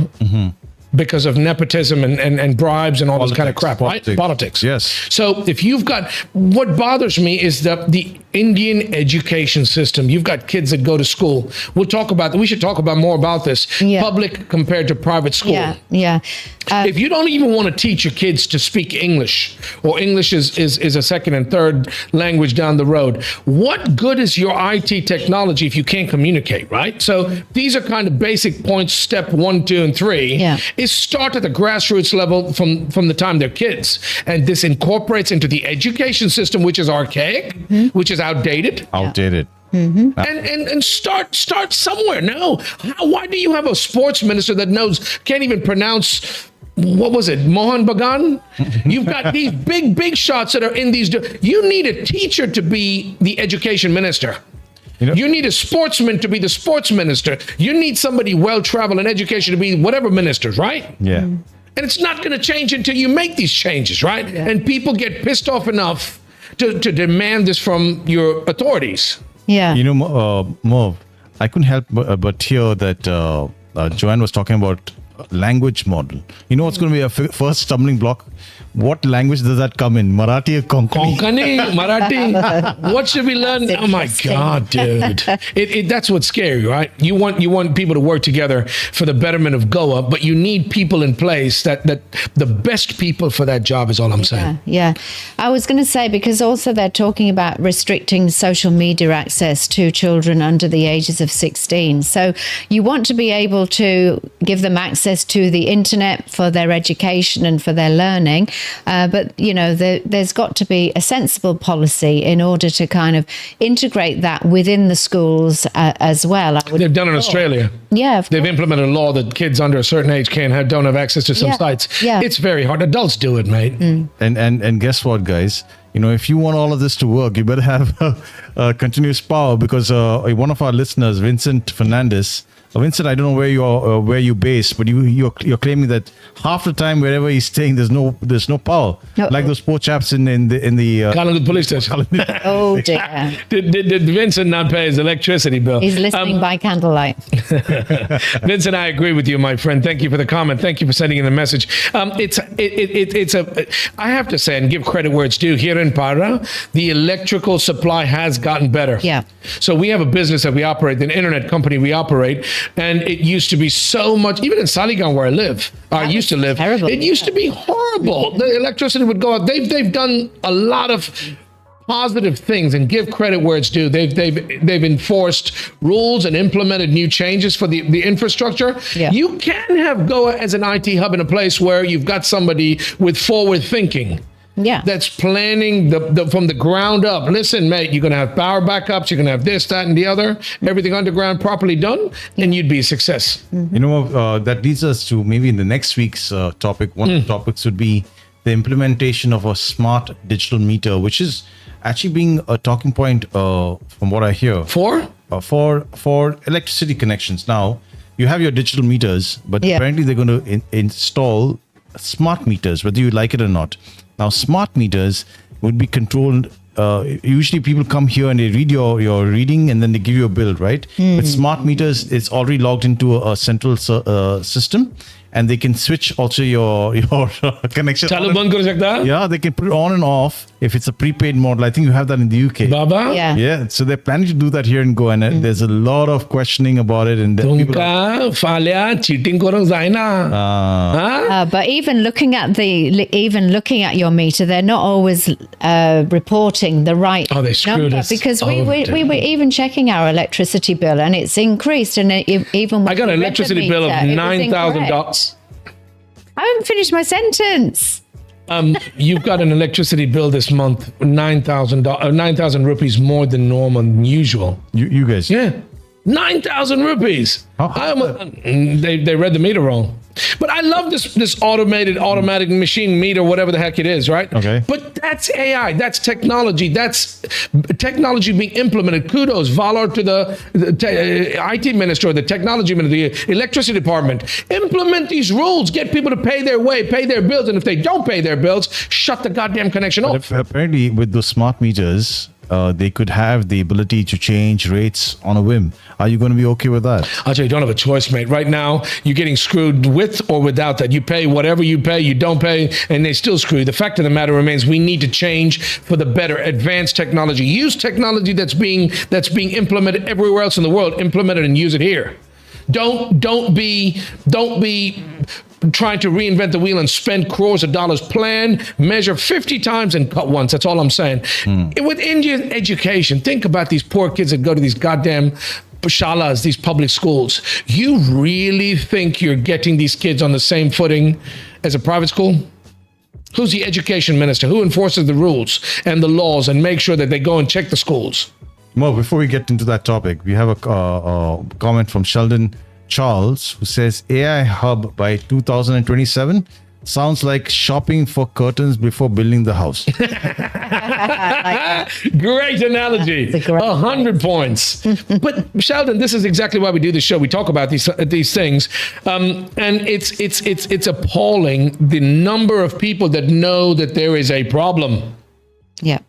because of nepotism and bribes and all this kind of crap, right? Politics. Yes. So if you've got, what bothers me is the Indian education system. You've got kids that go to school. We'll talk about that. We should talk about more about this. Public compared to private school. Yeah. If you don't even want to teach your kids to speak English, or English is a second and third language down the road, what good is your IT technology if you can't communicate, right? So these are kind of basic points, step 1, 2, and 3. Is start at the grassroots level from the time they're kids. And this incorporates into the education system, which is archaic, which is outdated. And start somewhere. No, why do you have a sports minister that can't even pronounce, what was it, Mohan Bagan? You've got these big shots that are in these. You need a teacher to be the education minister. You need a sportsman to be the sports minister. You need somebody well-traveled in education to be whatever ministers, right? Yeah. And it's not going to change until you make these changes, right? And people get pissed off enough to demand this from your authorities. Yeah. Merv, I couldn't help but hear that Joanne was talking about language model. You know what's going to be a first stumbling block? What language does that come in? Marathi or Konkani? Marathi. What should we learn? Oh my God, dude! That's what's scary, right? You want people to work together for the betterment of Goa, but you need people in place that the best people for that job is all I'm saying. Yeah. I was going to say, because also they're talking about restricting social media access to children under the ages of 16. So you want to be able to give them access to the internet for their education and for their learning. But, there's got to be a sensible policy in order to kind of integrate that within the schools as well. They've done it in Australia. Yeah. They've implemented a law that kids under a certain age don't have access to some sites. Yeah. It's very hard. Adults do it, mate. And guess what, guys? If you want all of this to work, you better have continuous power, because one of our listeners, Vincent Fernandez, Vincent, I don't know where you based, but you're claiming that half the time wherever he's staying, there's no power. No. Like those poor chaps in the Calangute police station. Oh dear. Did Vincent not pay his electricity bill? He's listening by candlelight. Vincent, I agree with you, my friend. Thank you for the comment. Thank you for sending in the message. I have to say and give credit where it's due. Here in Para, the electrical supply has gotten better. Yeah. So we have a business that we operate, an internet company we operate, and it used to be so much, even in Saligan where I used to live, terrible. it used to be horrible. The electricity would go out. They've done a lot of positive things, and give credit where it's due. They've enforced rules and implemented new changes for the infrastructure. Yeah. You can have Goa as an IT hub in a place where you've got somebody with forward thinking. Yeah. That's planning from the ground up. Listen, mate, you're going to have power backups. You're going to have this, that, and the other. Everything underground properly done, and you'd be a success. You know, that leads us to maybe in the next week's topic. One of the topics would be the implementation of a smart digital meter, which is actually being a talking point from what I hear. For electricity connections. Now, you have your digital meters, but apparently they're going to install smart meters, whether you like it or not. Now, smart meters would be controlled. Usually people come here and they read your reading and then they give you a bill, right? But smart meters, it's already logged into a central system, and they can switch also your connection. Yeah, they can put it on and off if it's a prepaid model. I think you have that in the UK. Baba? Yeah. So they're planning to do that here in Goa, and there's a lot of questioning about it. And people cheating but even looking at your meter, they're not always reporting the right number, because we were even checking our electricity bill, and it's increased, and even I got an electricity bill of $9,000. I haven't finished my sentence. You've got an electricity bill this month, 9,000 rupees more than normal and usual. You guys? Yeah. 9,000 rupees. They read the meter wrong. But I love this automatic machine meter, whatever the heck it is, right? Okay. But that's AI. That's technology. That's technology being implemented. Kudos, valor to the IT minister, the technology minister, the electricity department. Implement these rules. Get people to pay their way, pay their bills. And if they don't pay their bills, shut the goddamn connection off. Apparently, with those smart meters, they could have the ability to change rates on a whim. Are you going to be okay with that? I'll tell you, you don't have a choice, mate. Right now, you're getting screwed with or without that. You pay whatever you pay, you don't pay, and they still screw you. The fact of the matter remains, we need to change for the better. Advanced technology. Use technology that's being implemented everywhere else in the world. Implement it and use it here. Don't be trying to reinvent the wheel and spend crores of dollars. Plan, measure 50 times and cut once. That's all I'm saying. With Indian education, think about these poor kids that go to these goddamn shalas, these public schools. You really think you're getting these kids on the same footing as a private school? Who's the education minister? Who enforces the rules and the laws and make sure that they go and check the schools? Well, before we get into that topic, we have a comment from Sheldon Charles, who says AI hub by 2027 sounds like shopping for curtains before building the house. Great analogy. 100 points. But Sheldon, this is exactly why we do this show. We talk about these things, and it's appalling the number of people that know that there is a problem. Yeah.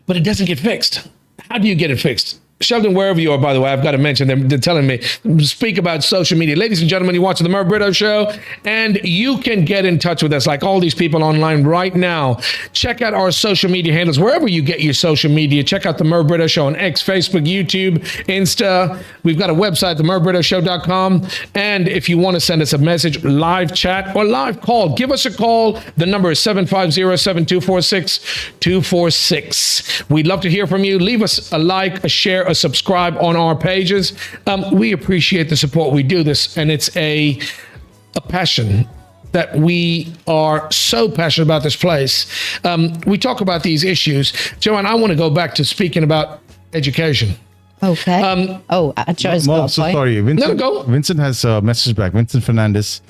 But it doesn't get fixed. How do you get it fixed? Sheldon, wherever you are, by the way, I've got to mention, they're telling me, speak about social media. Ladies and gentlemen, you're watching the Merv Brito Show, and you can get in touch with us like all these people online right now. Check out our social media handles, wherever you get your social media. Check out the Merv Brito Show on X, Facebook, YouTube, Insta. We've got a website, themervbritoshow.com. And if you want to send us a message, live chat, or live call, give us a call. The number is 750-7246-246. We'd love to hear from you. Leave us a like, a share, a subscribe on our pages. We appreciate the support. We do this, and it's a passion that we are so passionate about this place. We talk about these issues. Joanne, I want to go back to speaking about education. Okay. Joe's got a point. Sorry, Vincent. No, go. Vincent has a message back. Vincent Fernandez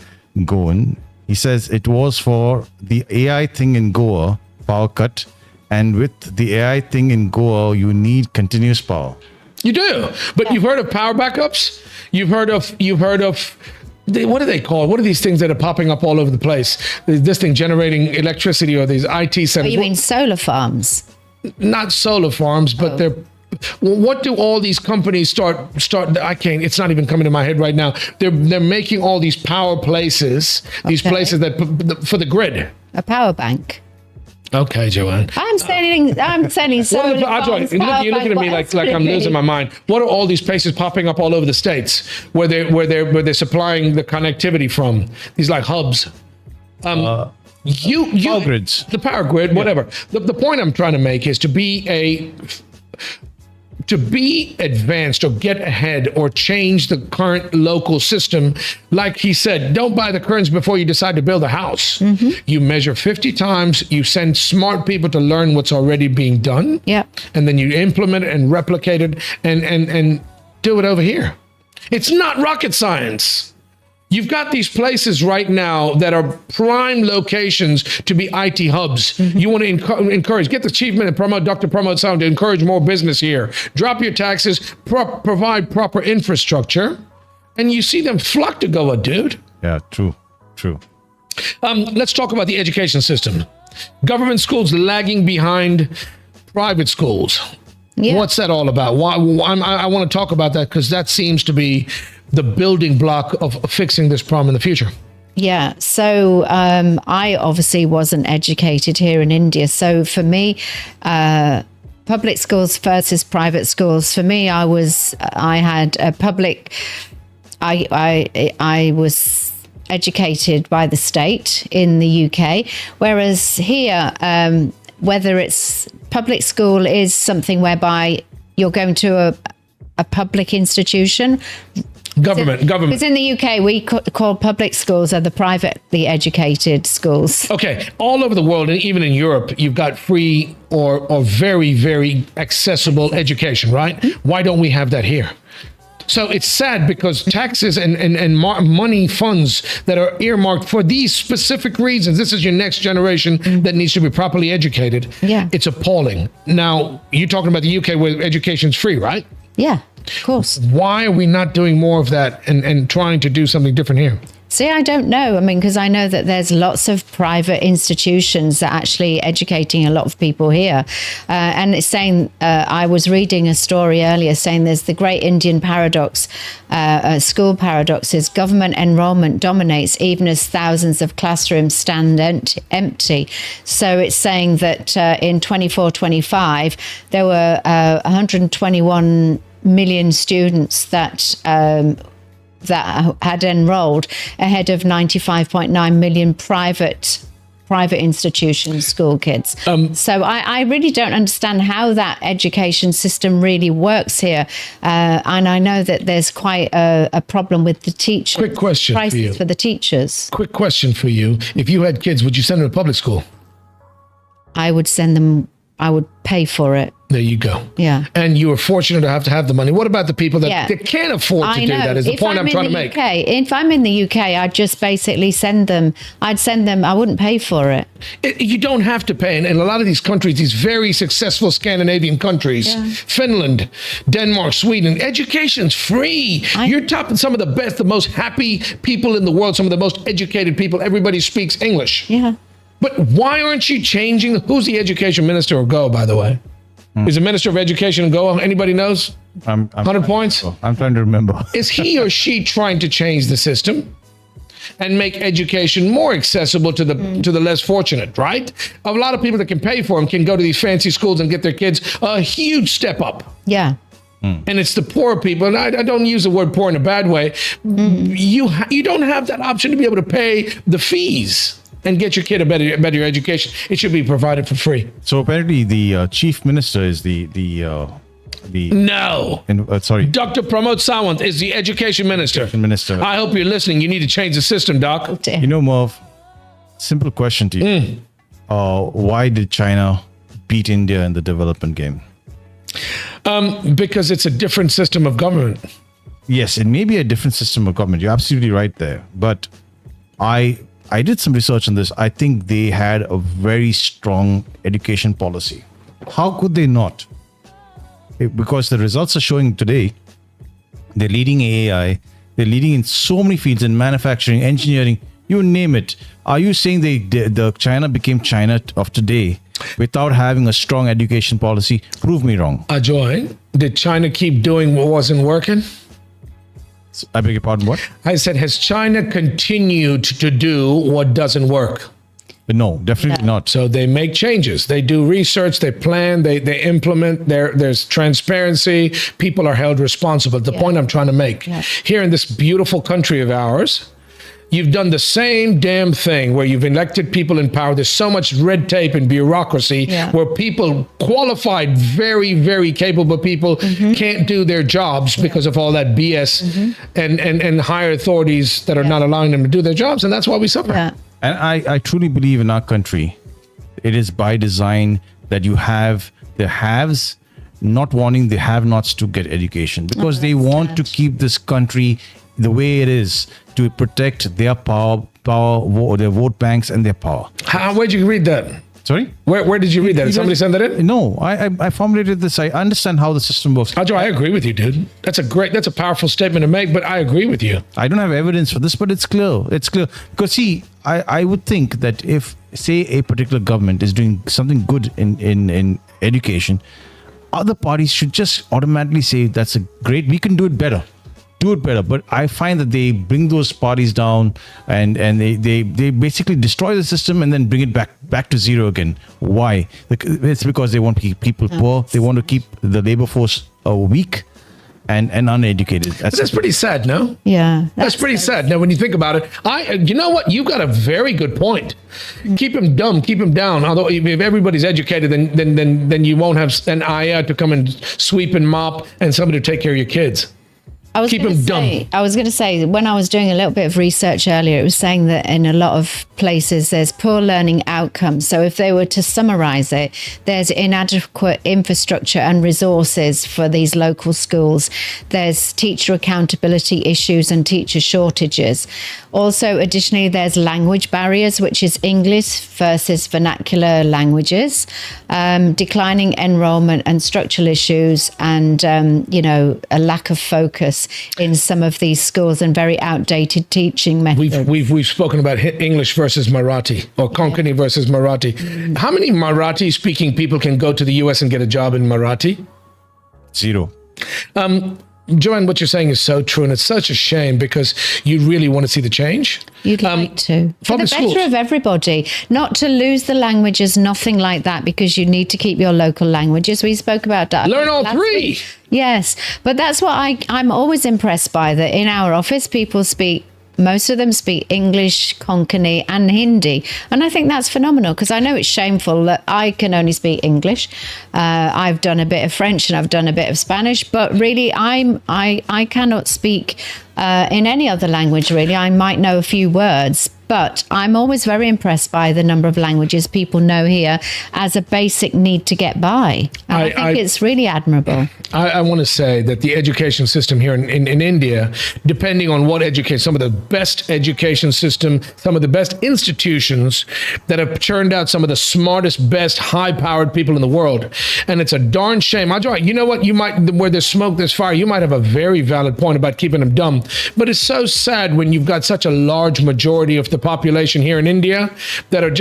Goan. He says it was for the AI thing in Goa, power cut. And with the AI thing in Goa, you need continuous power. You do, but you've heard of power backups. You've heard of. What do they call? What are these things that are popping up all over the place? This thing generating electricity, or these IT centers. Oh, you mean solar farms? Not solar farms, but they're. Well, what do all these companies start? I can't. It's not even coming to my head right now. They're making all these power places. These places that for the grid. A power bank. Okay, Joanne. I'm sending solar farms. You're looking at me like I'm losing my mind. What are all these places popping up all over the states where they're supplying the connectivity from? These like hubs. Power grids. The power grid, whatever. The point I'm trying to make is to be advanced or get ahead or change the current local system. Like he said, don't buy the curtains before you decide to build a house. Mm-hmm. You measure 50 times, you send smart people to learn what's already being done. Yeah. And then you implement it and replicate it and do it over here. It's not rocket science. You've got these places right now that are prime locations to be IT hubs. Mm-hmm. You want to encourage, get the chief minister, promote sound to encourage more business here. Drop your taxes, provide proper infrastructure, and you see them flock to Goa, dude. Yeah, true. Let's talk about the education system. Government schools lagging behind private schools. Yeah. What's that all about? Why I want to talk about that because that seems to be the building block of fixing this problem in the future. Yeah. So I obviously wasn't educated here in India. So for me, public schools versus private schools. For me, I was educated by the state in the UK, whereas here, whether it's public school is something whereby you're going to a public institution. Government. Because in the UK, we call public schools are the privately educated schools. Okay. All over the world, and even in Europe, you've got free or very, very accessible education, right? Mm-hmm. Why don't we have that here? So it's sad because taxes and money funds that are earmarked for these specific reasons, this is your next generation that needs to be properly educated. Yeah. It's appalling. Now, you're talking about the UK where education's free, right? Yeah, of course. Why are we not doing more of that and trying to do something different here? See, I don't know. I mean, because I know that there's lots of private institutions that are actually educating a lot of people here. And it's saying, I was reading a story earlier saying there's the great Indian paradox, school paradox is government enrollment dominates even as thousands of classrooms stand empty. So it's saying that in 24-25, there were 121 million students that had enrolled ahead of 95.9 million private institutions, school kids. So I really don't understand how that education system really works here. And I know that there's quite a problem with the teachers. Quick question for you. For the teachers. Quick question for you. If you had kids, would you send them to public school? I would send them, I would pay for it. There you go. Yeah. And you were fortunate to have the money. What about the people that can't afford to do that is the point I'm trying to make. If I'm in the UK, I'd just basically send them. I wouldn't pay for it. You don't have to pay. And in a lot of these countries, these very successful Scandinavian countries, Finland, Denmark, Sweden, education's free. You're topping some of the best, the most happy people in the world, some of the most educated people. Everybody speaks English. Yeah. But why aren't you changing? Who's the education minister of Goa, by the way? Is the Minister of Education in Goa? Anybody knows? 100 points? I'm trying to remember. Is he or she trying to change the system and make education more accessible to the less fortunate, right? A lot of people that can pay for them can go to these fancy schools and get their kids a huge step up. Yeah. And it's the poor people, and I don't use the word poor in a bad way. You don't have that option to be able to pay the fees and get your kid a better education. It should be provided for free. So apparently the chief minister is No. Sorry. Dr. Pramod Sawant is the education minister. I hope you're listening. You need to change the system, Doc. You know, Merv, simple question to you. Why did China beat India in the development game? Because it's a different system of government. Yes, it may be a different system of government. You're absolutely right there. But I did some research on this. I think they had a very strong education policy. How could they not? because the results are showing today, they're leading AI, they're leading in so many fields, in manufacturing, engineering, you name it. Are you saying the China became China of today without having a strong education policy? Prove me wrong. Ajoy, did China keep doing what wasn't working? I beg your pardon, what? I said, has China continued to do what doesn't work? But no, definitely not. So they make changes. They do research, they plan, they implement. There's transparency. People are held responsible. The point I'm trying to make. Here in this beautiful country of ours, you've done the same damn thing where you've elected people in power. There's so much red tape and bureaucracy where people, qualified, very, very capable people, can't do their jobs because of all that BS and higher authorities that are not allowing them to do their jobs. And that's why we suffer. Yeah. And I truly believe in our country, it is by design that you have the haves not wanting the have-nots to get education, because they want to keep this country the way it is, to protect their power, their vote banks and their power. Where'd you read that? Sorry? Where did you read that? Did somebody send that in? No, I formulated this. I understand how the system works. Ajo, I agree with you, dude. That's a powerful statement to make, but I agree with you. I don't have evidence for this, but it's clear. It's clear. Because see, I would think that if, say, a particular government is doing something good in education, other parties should just automatically say, that's a great, we can do it better. But I find that they bring those parties down and they basically destroy the system and then bring it back to zero again. Why? It's because they want to keep people poor. They want to keep the labor force weak and uneducated. That's pretty sad, no? Yeah. That's pretty sad. Now, when you think about it, you know what? You've got a very good point. Keep him dumb, keep him down. Although if everybody's educated, then you won't have an ayah to come and sweep and mop and somebody to take care of your kids. Keep them dumb. I was going to say, when I was doing a little bit of research earlier, it was saying that in a lot of places there's poor learning outcomes. So if they were to summarize it, there's inadequate infrastructure and resources for these local schools. There's teacher accountability issues and teacher shortages. Also, additionally, there's language barriers, which is English versus vernacular languages, declining enrollment and structural issues, and, a lack of focus in some of these schools and very outdated teaching methods. We've spoken about English versus Marathi or Konkani versus Marathi. How many Marathi speaking people can go to the US and get a job in Marathi? Zero. Joanne, what you're saying is so true, and it's such a shame because you really want to see the change. You'd like to. For the better of everybody. Not to lose the languages, nothing like that, because you need to keep your local languages. We spoke about that. Learn all three. Yes, but that's what I'm always impressed by, that in our office people most of them speak English, Konkani and Hindi. And I think that's phenomenal, because I know it's shameful that I can only speak English. I've done a bit of French and I've done a bit of Spanish, but really I cannot speak in any other language, really. I might know a few words, but I'm always very impressed by the number of languages people know here as a basic need to get by. And I think it's really admirable. I want to say that the education system here in India, depending on what education, some of the best education system, some of the best institutions that have churned out some of the smartest, best, high-powered people in the world. And it's a darn shame. You know what? Where there's smoke, there's fire. You might have a very valid point about keeping them dumb. But it's so sad when you've got such a large majority of the population here in India that are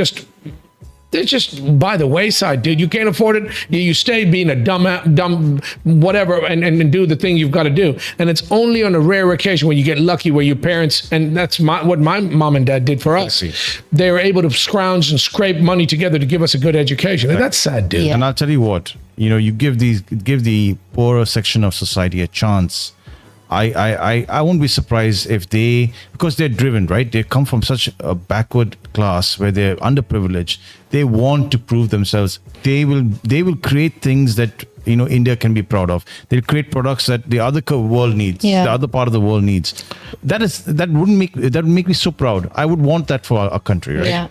they're just by the wayside, dude. You can't afford it. You stay being a dumb whatever and do the thing you've got to do. And it's only on a rare occasion when you get lucky where your parents, and that's what my mom and dad did for us. They were able to scrounge and scrape money together to give us a good education. And that's sad, dude. Yeah. And I'll tell you what, you give the poorer section of society a chance. I won't be surprised if because they're driven, right? They come from such a backward class where they're underprivileged. They want to prove themselves. They will create things that India can be proud of. They'll create products that the other world needs, the other part of the world needs. That would make me so proud. I would want that for our country, right? Yeah.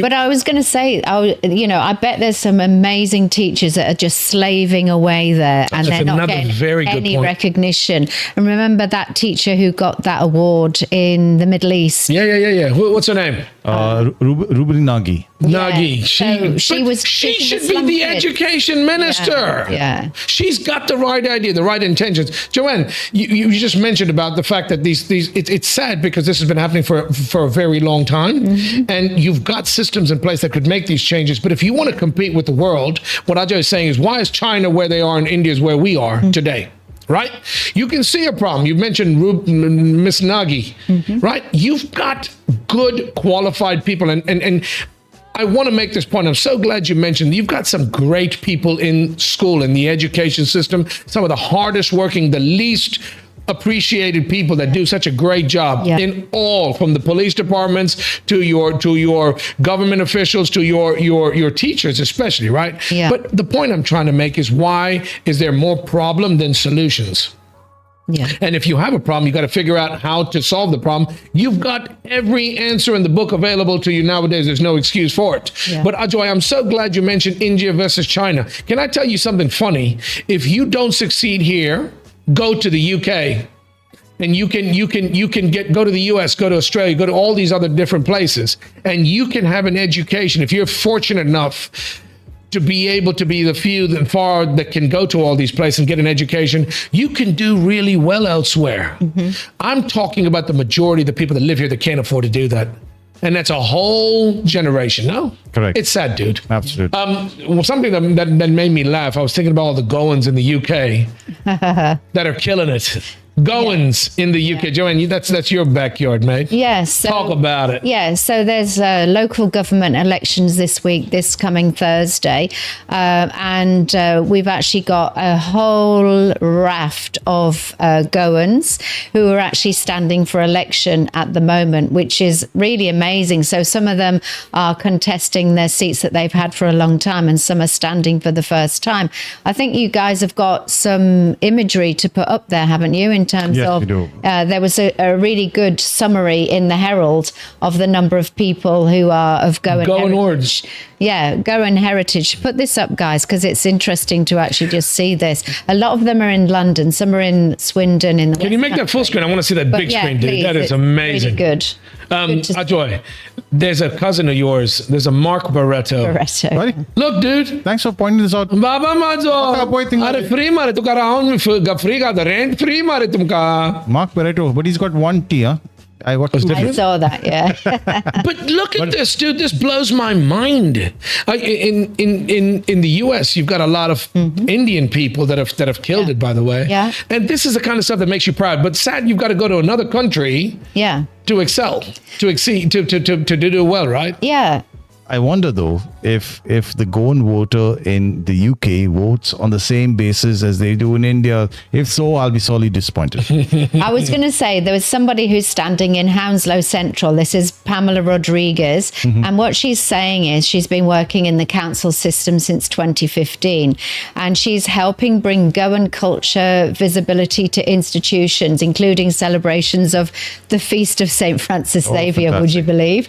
But I was going to say, I bet there's some amazing teachers that are just slaving away there, and they're not getting any recognition. And remember that teacher who got that award in the Middle East? Yeah. What's her name? Rubini Nagy. Nagy. So She should be the education minister. Yeah. She's got the right idea, the right intentions. Joanne, you just mentioned about the fact that it's sad because this has been happening for a very long time, and you've got systems in place that could make these changes. But if you want to compete with the world, what Ajay is saying is, why is China where they are and India is where we are today? Right? You can see a problem. You mentioned Miss Nagy, right? You've got good, qualified people. And I want to make this point. I'm so glad you mentioned you've got some great people in school, in the education system, some of the hardest working, the least appreciated people that do such a great job in all, from the police departments to your government officials to your teachers especially, right? Yeah. But the point I'm trying to make is, why is there more problem than solutions? Yeah. And if you have a problem, you got to figure out how to solve the problem. You've got every answer in the book available to you nowadays. There's no excuse for it. Yeah. But Ajoy, I'm so glad you mentioned India versus China. Can I tell you something funny? If you don't succeed here, go to the UK, and you can go to the US, go to Australia, go to all these other different places, and you can have an education if you're fortunate enough to be able to be the few that far that can go to all these places and get an education. You can do really well elsewhere. I'm talking about the majority of the people that live here that can't afford to do that. And that's a whole generation, no? Correct. It's sad, dude. Absolutely. Well, something that made me laugh, I was thinking about all the Goans in the UK that are killing it. Goans in the UK. Joanne, that's your backyard, mate. Yes. So, talk about it. Yeah, so there's local government elections this coming Thursday. And we've actually got a whole raft of Goans who are actually standing for election at the moment, which is really amazing. So some of them are contesting their seats that they've had for a long time, and some are standing for the first time. I think you guys have got some imagery to put up there, haven't you? In terms of, there was a really good summary in the Herald of the number of people who are of Goan heritage. Yeah, Goan heritage. Put this up, guys, because it's interesting to actually just see this. A lot of them are in London. Some are in Swindon. Can you make that full screen? I want to see that big screen, dude. Please, that is amazing. Really good. Ajoy, there's a cousin of yours. There's a Mark Barreto. Right? Look, dude. Thanks for pointing this out. Baba Majo. Free mare. Tu kara free ka the rent free mare tumka. Mark Barreto, but he's got one T, huh? I saw that, yeah. But look at this, dude. This blows my mind. In the US, you've got a lot of Indian people that have killed it, by the way. Yeah. And this is the kind of stuff that makes you proud. But sad, you've got to go to another country. Yeah. To excel, to exceed, to do well, right? Yeah. I wonder though if the Goan voter in the UK votes on the same basis as they do in India. If so, I'll be sorely disappointed. I was going to say there was somebody who's standing in Hounslow Central. This is Pamela Rodriguez. And what she's saying is she's been working in the council system since 2015. And she's helping bring Goan culture visibility to institutions, including celebrations of the Feast of St. Francis Xavier, fantastic. would you believe,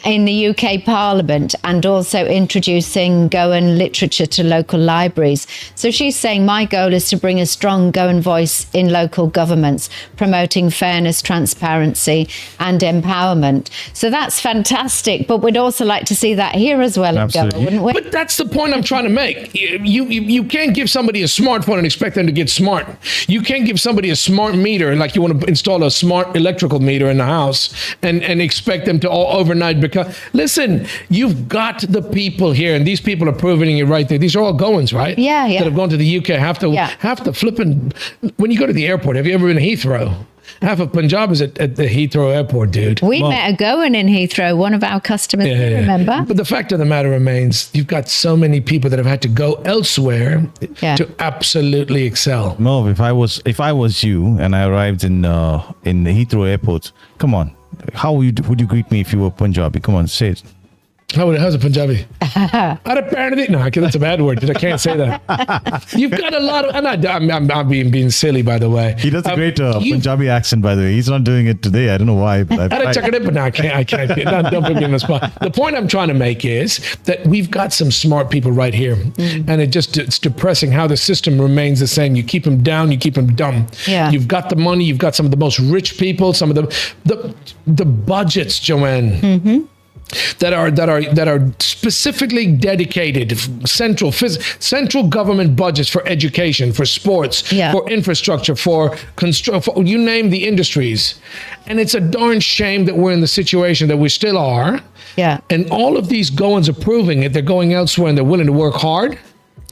in the UK Parliament, and also introducing Goan literature to local libraries. So she's saying, my goal is to bring a strong Goan voice in local governments, promoting fairness, transparency and empowerment. So that's fantastic, but we'd also like to see that here as well, Absolutely. wouldn't we? But that's the point I'm trying to make. You can't give somebody a smartphone and expect them to get smart. You can't give somebody a smart meter, like you want to install a smart electrical meter in the house and expect them to all overnight become... Listen, you've got the people here, and these people are proving it right there. These are all Goans, right? Yeah. That have gone to the UK. Have to flipping... When you go to the airport, have you ever been to Heathrow? Half of Punjab is at the Heathrow airport, dude. We met a Goan in Heathrow, one of our customers, remember? But the fact of the matter remains, you've got so many people that have had to go elsewhere to absolutely excel. No, if I was you and I arrived in the Heathrow airport, come on, how would you greet me if you were Punjabi? Come on, say it. How's a Punjabi? No, that's a bad word. I can't say that. You've got a lot of... And I'm being silly, by the way. He does a great Punjabi accent, by the way. He's not doing it today. I don't know why. But I can't. Don't put me on the spot. The point I'm trying to make is that we've got some smart people right here. And it's depressing how the system remains the same. You keep them down, you keep them dumb. Yeah. You've got the money, you've got some of the most rich people, some of the budgets, Joanne. that are specifically dedicated central government budgets for education, for sports, for infrastructure, for you name the industries. And it's a darn shame that we're in the situation that we still are. Yeah. And all of these goings are proving it. They're going elsewhere and they're willing to work hard.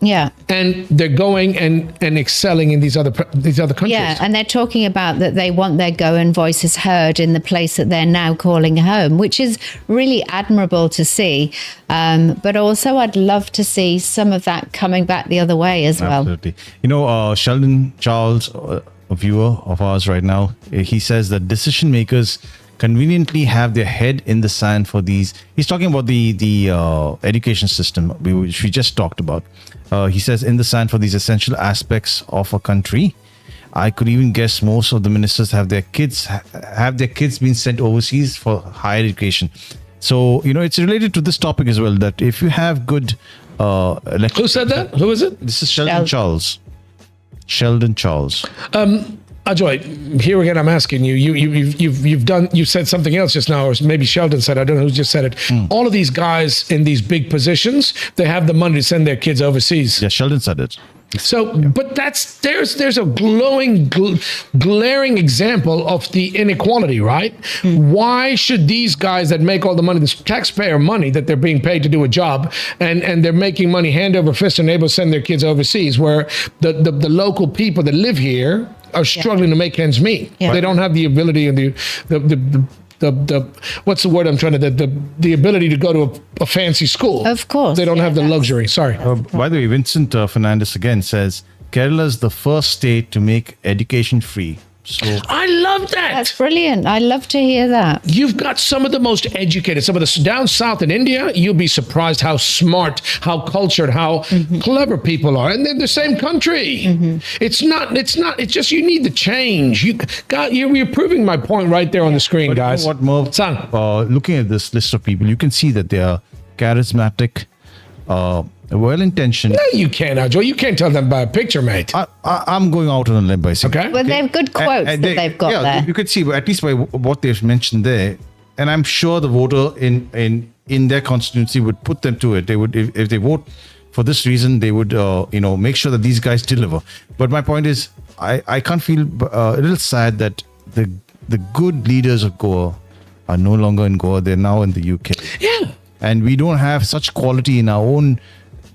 Yeah. And they're going and excelling in these other countries. Yeah, and they're talking about that they want their Goan voices heard in the place that they're now calling home, which is really admirable to see. But also I'd love to see some of that coming back the other way as well. Absolutely. You know, Sheldon Charles, a viewer of ours right now, he says that decision makers conveniently have their head in the sand for these. He's talking about the education system, which we just talked about. He says in the sand for these essential aspects of a country. I could even guess most of the ministers have their kids being sent overseas for higher education. So, you know, it's related to this topic as well, that if you have good Who said that? Who is it? This is Sheldon Charles. Sheldon Charles. Ajoy, here again, I'm asking you. You said something else just now, or maybe Sheldon said. I don't know who just said it. All of these guys in these big positions, they have the money to send their kids overseas. Yeah, Sheldon said it. So, but there's a glaring example of the inequality, right? Why should these guys that make all the money, this taxpayer money that they're being paid to do a job, and they're making money hand over fist and able to send their kids overseas, where the local people that live here are struggling to make ends meet. Yeah. They don't have the ability and the what's the word I'm trying to the ability to go to a fancy school. Of course. They don't have the luxury. Sorry. By the way, Vincent Fernandez again says Kerala is the first state to make education free. So I love that. That's brilliant. I love to hear that. You've got some of the most educated, some of the down south in India. You'll be surprised how smart, how cultured, how clever people are, and they're the same country. It's just you need the change. You're proving my point right there on the screen, but guys. You know what, Merv? Looking at this list of people, you can see that they are charismatic, well-intentioned. No, you can't, Ajoy. You can't tell them by a picture, mate. I'm going out on a limb by saying. Okay. Well, they have good quotes that they've got there. You could see, at least by what they've mentioned there, and I'm sure the voter in their constituency would put them to it. They would, if they vote for this reason, they would, make sure that these guys deliver. But my point is, I can't feel a little sad that the good leaders of Goa are no longer in Goa. They're now in the UK. Yeah. And we don't have such quality in our own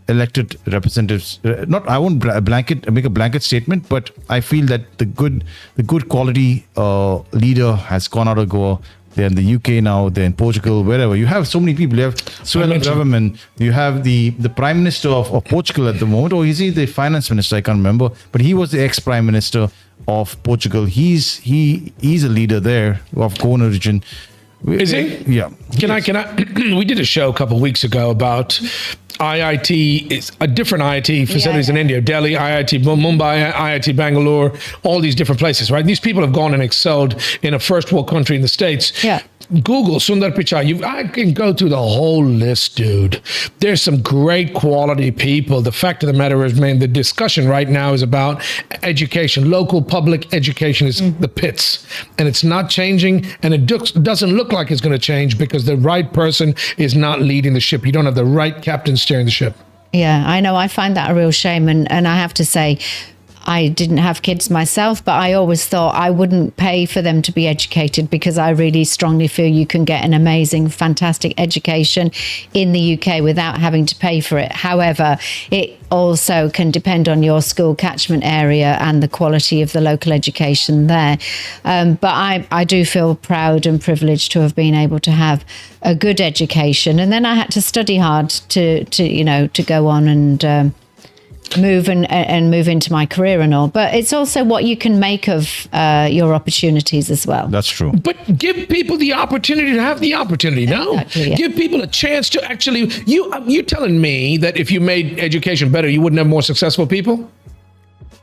elected representatives. I won't make a blanket statement, but I feel that the good quality leader has gone out of Goa. They're in the UK now. They're in Portugal, wherever. You have so many people. You have Suella Braverman. You have the Prime Minister of Portugal at the moment, or is he the Finance Minister? I can't remember, but he was the ex-Prime Minister of Portugal. He's a leader there of Goan origin. Is he? Yeah. Can I? We did a show a couple of weeks ago about IIT, a different IIT facilities in India, Delhi, IIT Mumbai, IIT Bangalore, all these different places, right? These people have gone and excelled in a first world country in the States. Yeah. Google Sundar Pichai. I can go through the whole list, dude. There's some great quality people. The fact of the matter is, man, the discussion right now is about education. Local public education is the pits, and it's not changing, and it doesn't look like it's going to change because the right person is not leading the ship. You don't have the right captain steering the ship. Yeah, I know. I find that a real shame, and I have to say, I didn't have kids myself, but I always thought I wouldn't pay for them to be educated because I really strongly feel you can get an amazing, fantastic education in the UK without having to pay for it. However, it also can depend on your school catchment area and the quality of the local education there. But I do feel proud and privileged to have been able to have a good education. And then I had to study hard to go on and move and move into my career and all, but it's also what you can make of your opportunities as well. That's true. But give people the opportunity to have the opportunity. Exactly, yeah. Give people a chance to actually. You're telling me that if you made education better, you wouldn't have more successable people?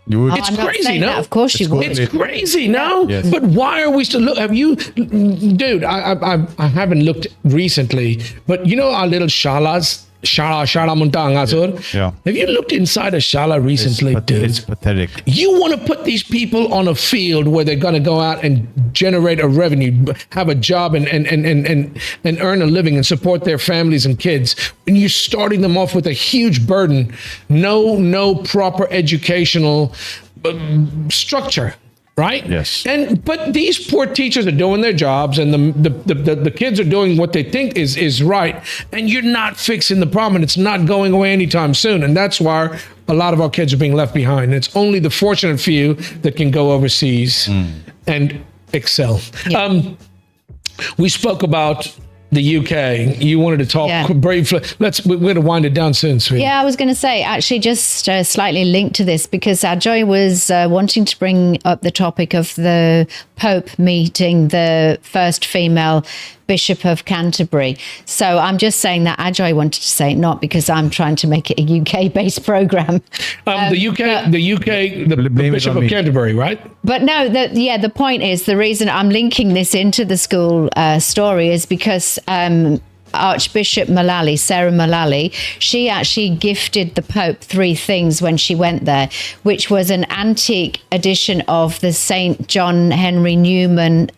You would. It's crazy, no? That. Of course you would. It's crazy, no? Yes. But why are we still have you, dude? I haven't looked recently, but you know our little shalas Shala Muntang Asur. Yeah. Have you looked inside a Shala recently, dude? It's pathetic. You want to put these people on a field where they're going to go out and generate a revenue, have a job and earn a living and support their families and kids. And you're starting them off with a huge burden. No proper educational structure. Right? Yes. But these poor teachers are doing their jobs, and the kids are doing what they think is right, and you're not fixing the problem, and it's not going away anytime soon. And that's why a lot of our kids are being left behind. And it's only the fortunate few that can go overseas and excel. Yeah. We spoke about the UK. You wanted to talk briefly. We're going to wind it down soon, sweetie. Yeah, I was going to say, actually, just slightly linked to this, because Ajoy was wanting to bring up the topic of the Pope meeting the first female Bishop of Canterbury. So I'm just saying that Ajoy wanted to say it, not because I'm trying to make it a UK-based program. The Bishop of Canterbury, right? But no, the point is, the reason I'm linking this into the school story is because Archbishop Sarah Mullally, she actually gifted the Pope 3 things when she went there, which was an antique edition of the St. John Henry Newman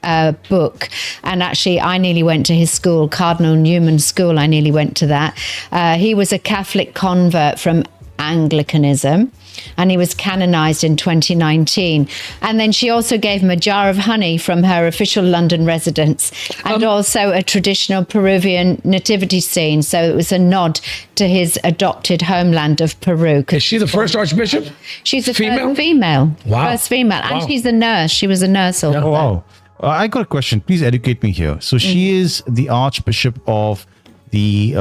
book. And actually, I nearly went to his school, Cardinal Newman School. I nearly went to that. He was a Catholic convert from Anglicanism, and he was canonized in 2019. And then she also gave him a jar of honey from her official London residence, and also a traditional Peruvian nativity scene. So it was a nod to his adopted homeland of Peru. Is she the first Archbishop? She's the female? first female. Wow. First female. And Wow. she's a nurse. She was a nurse also. Oh, wow. I got a question. Please educate me here. So she is the Archbishop of the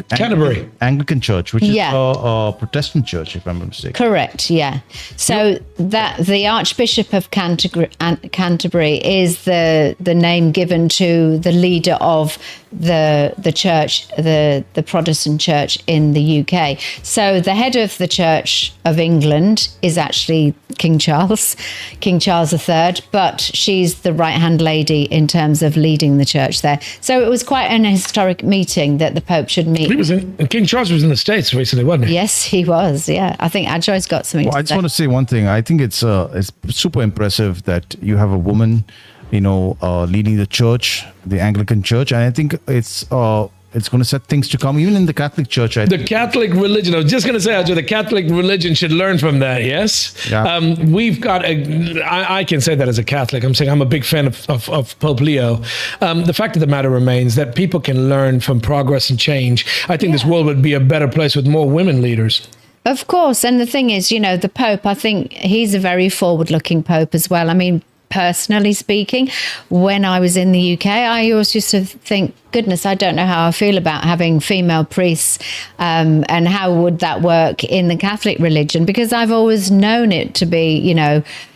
Canterbury Anglican Church, which is a Protestant church, if I'm not mistaken. Correct, yeah. So that the Archbishop of Canterbury is the name given to the leader of the church, the Protestant church in the UK. So the head of the Church of England is actually King Charles III, but she's the right-hand lady in terms of leading the church there. So it was quite an historic meeting that the Pope should meet. King Charles was in the States recently, wasn't he? Yes, he was. Yeah, I think Ajoy's got something to say. I just want to say one thing. I think it's super impressive that you have a woman, leading the church, the Anglican Church, and I think it's going to set things to come, even in the Catholic Church. The Catholic religion. I was just going to say, Ajay, the Catholic religion should learn from that. Yes. Yeah. We've got I can say that as a Catholic. I'm saying I'm a big fan of Pope Leo. The fact of the matter remains that people can learn from progress and change. I think this world would be a better place with more women leaders. Of course. And the thing is, the Pope, I think he's a very forward-looking Pope as well. I mean, personally speaking, when I was in the UK, I always used to think, goodness, I don't know how I feel about having female priests, and how would that work in the Catholic religion, because I've always known it to be,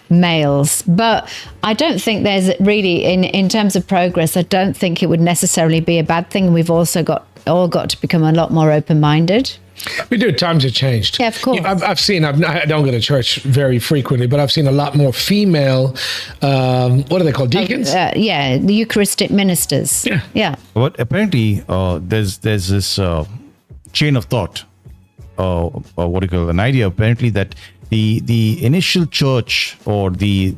males. But I don't think there's really, in terms of progress, I don't think it would necessarily be a bad thing. We've also all got to become a lot more open-minded. We do. Times have changed. Yeah, of course. I've seen, I don't go to church very frequently, but I've seen a lot more female, what are they called, deacons? The Eucharistic ministers. Yeah. But apparently, there's this chain of thought, an idea, apparently, that the initial church or the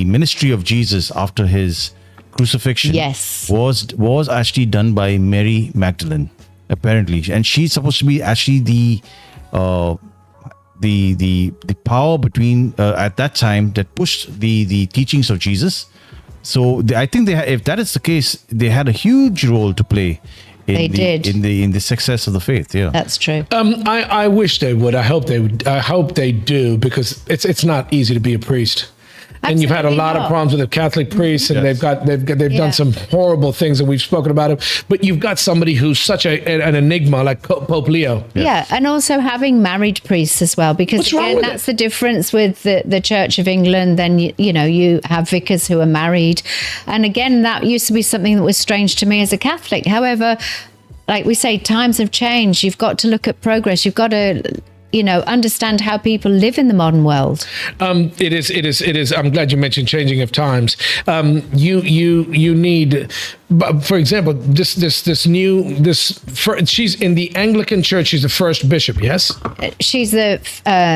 ministry of Jesus after his crucifixion was actually done by Mary Magdalene. Apparently, and she's supposed to be actually the power between at that time that pushed the teachings of Jesus. So I think if that is the case, they had a huge role to play in the success of the faith. Yeah, that's true. I wish they would. I hope they would. I hope they do, because it's not easy to be a priest. And you've had a lot of problems with the Catholic priests, and they've done some horrible things, and we've spoken about it. But you've got somebody who's such an enigma, like Pope Leo. Yeah, and also having married priests as well, because again, that's the difference with the Church of England. Then you have vicars who are married, and again, that used to be something that was strange to me as a Catholic. However, like we say, times have changed. You've got to look at progress. You've got to understand how people live in the modern world. It is. I'm glad you mentioned changing of times. You need for example, she's in the Anglican Church. She's the first bishop. Yes, she's the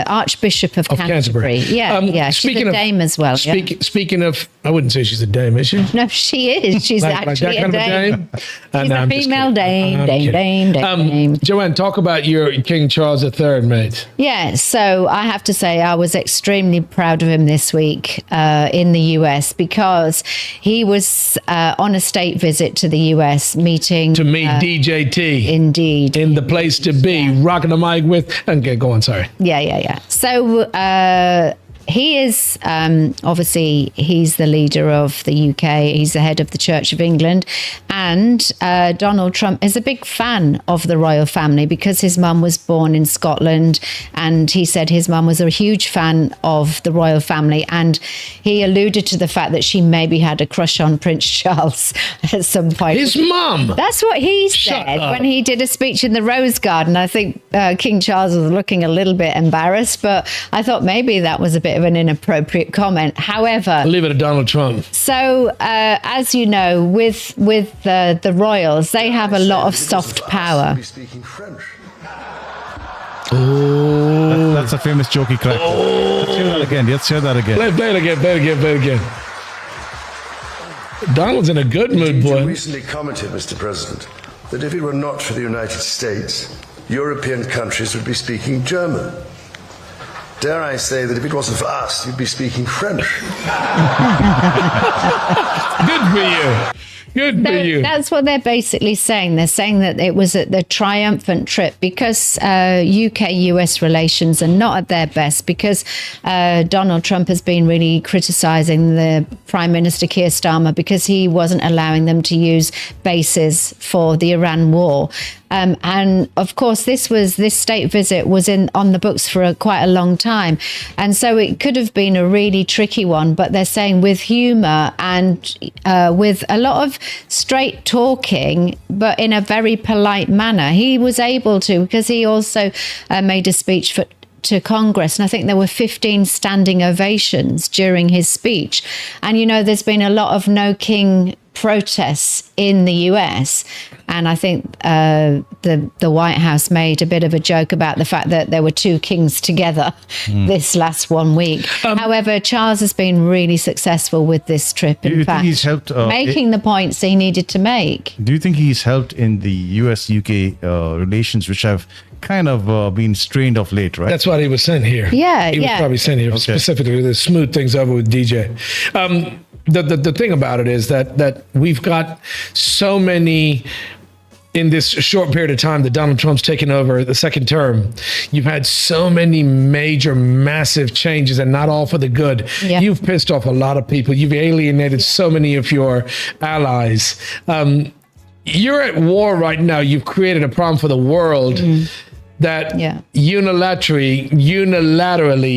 Archbishop of Canterbury. Yeah. She's a dame as well. Speaking of, I wouldn't say she's a dame, is she? No, she is. She's actually a dame. She's a female dame. Joanne, talk about your King Charles III, mate. Yeah, so I have to say I was extremely proud of him this week in the US because he was on a state visit to the US meeting... To meet DJT. Indeed. In the place to be, rocking the mic with... Okay, go on, sorry. Yeah. So... he is, obviously, he's the leader of the UK. He's the head of the Church of England. And Donald Trump is a big fan of the royal family because his mum was born in Scotland. And he said his mum was a huge fan of the royal family. And he alluded to the fact that she maybe had a crush on Prince Charles at some point. His mum? That's what he said when he did a speech in the Rose Garden. I think King Charles was looking a little bit embarrassed, but I thought maybe that was a bit of an inappropriate comment. However, leave it to Donald Trump. So, as you know, with the royals, they have a lot of soft power. Oh, that's a famous joke he cracked. Let's hear that again. Play it again. Donald's in a good mood, boy. You recently commented, Mr. President, that if it were not for the United States, European countries would be speaking German. Dare I say that if it wasn't for us, you'd be speaking French. Good for you. Good for you. That's what they're basically saying. They're saying that it was the triumphant trip because UK-US relations are not at their best because Donald Trump has been really criticising the Prime Minister Keir Starmer because he wasn't allowing them to use bases for the Iran war. And of course, this state visit was on the books for quite a long time. And so it could have been a really tricky one, but they're saying with humour and with a lot of straight talking, but in a very polite manner, he was able to, because he also made a speech to Congress, and I think there were 15 standing ovations during his speech. And, you know, there's been a lot of no king protests in the US, and I think the White House made a bit of a joke about the fact that there were two kings together this last 1 week. However, Charles has been really successful with this trip. In fact, he's helped making the points he needed to make. Do you think he's helped in the US-UK relations, which have kind of been strained of late, right? That's what he was sent here. Yeah, he was probably sent here specifically to smooth things over with DJ. The thing about it is that we've got so many, in this short period of time that Donald Trump's taken over the second term, you've had so many major, massive changes, and not all for the good. Yeah. You've pissed off a lot of people. You've alienated so many of your allies. You're at war right now. You've created a problem for the world. That unilaterally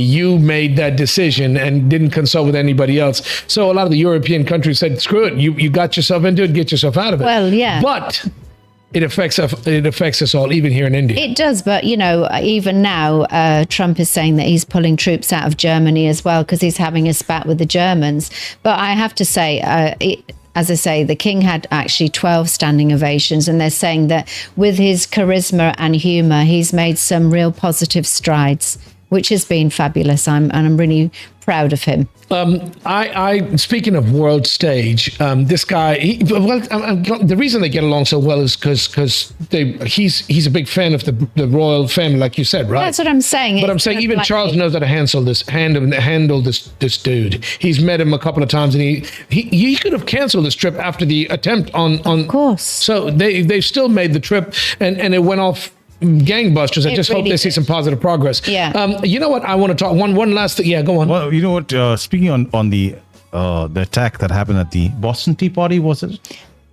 you made that decision and didn't consult with anybody else. So a lot of the European countries said, screw it, you got yourself into it, get yourself out of it. Well, yeah. But it affects us all, even here in India. It does, but, you know, even now, Trump is saying that he's pulling troops out of Germany as well because he's having a spat with the Germans. But I have to say, as I say, the king had actually 12 standing ovations, and they're saying that with his charisma and humour, he's made some real positive strides, which has been fabulous. I'm really proud of him. I speaking of world stage, this guy. The reason they get along so well is because he's a big fan of the royal family, like you said, right? That's what I'm saying. But I'm saying even Charles knows how to handle this dude. He's met him a couple of times, and he could have canceled this trip after the attempt on. Of course. So they still made the trip, and it went off gangbusters. I just hope they see some positive progress. Yeah. You know what? I want to talk one last thing. Yeah, go on. Well, you know what? Speaking on the attack that happened at the Boston Tea Party, was it?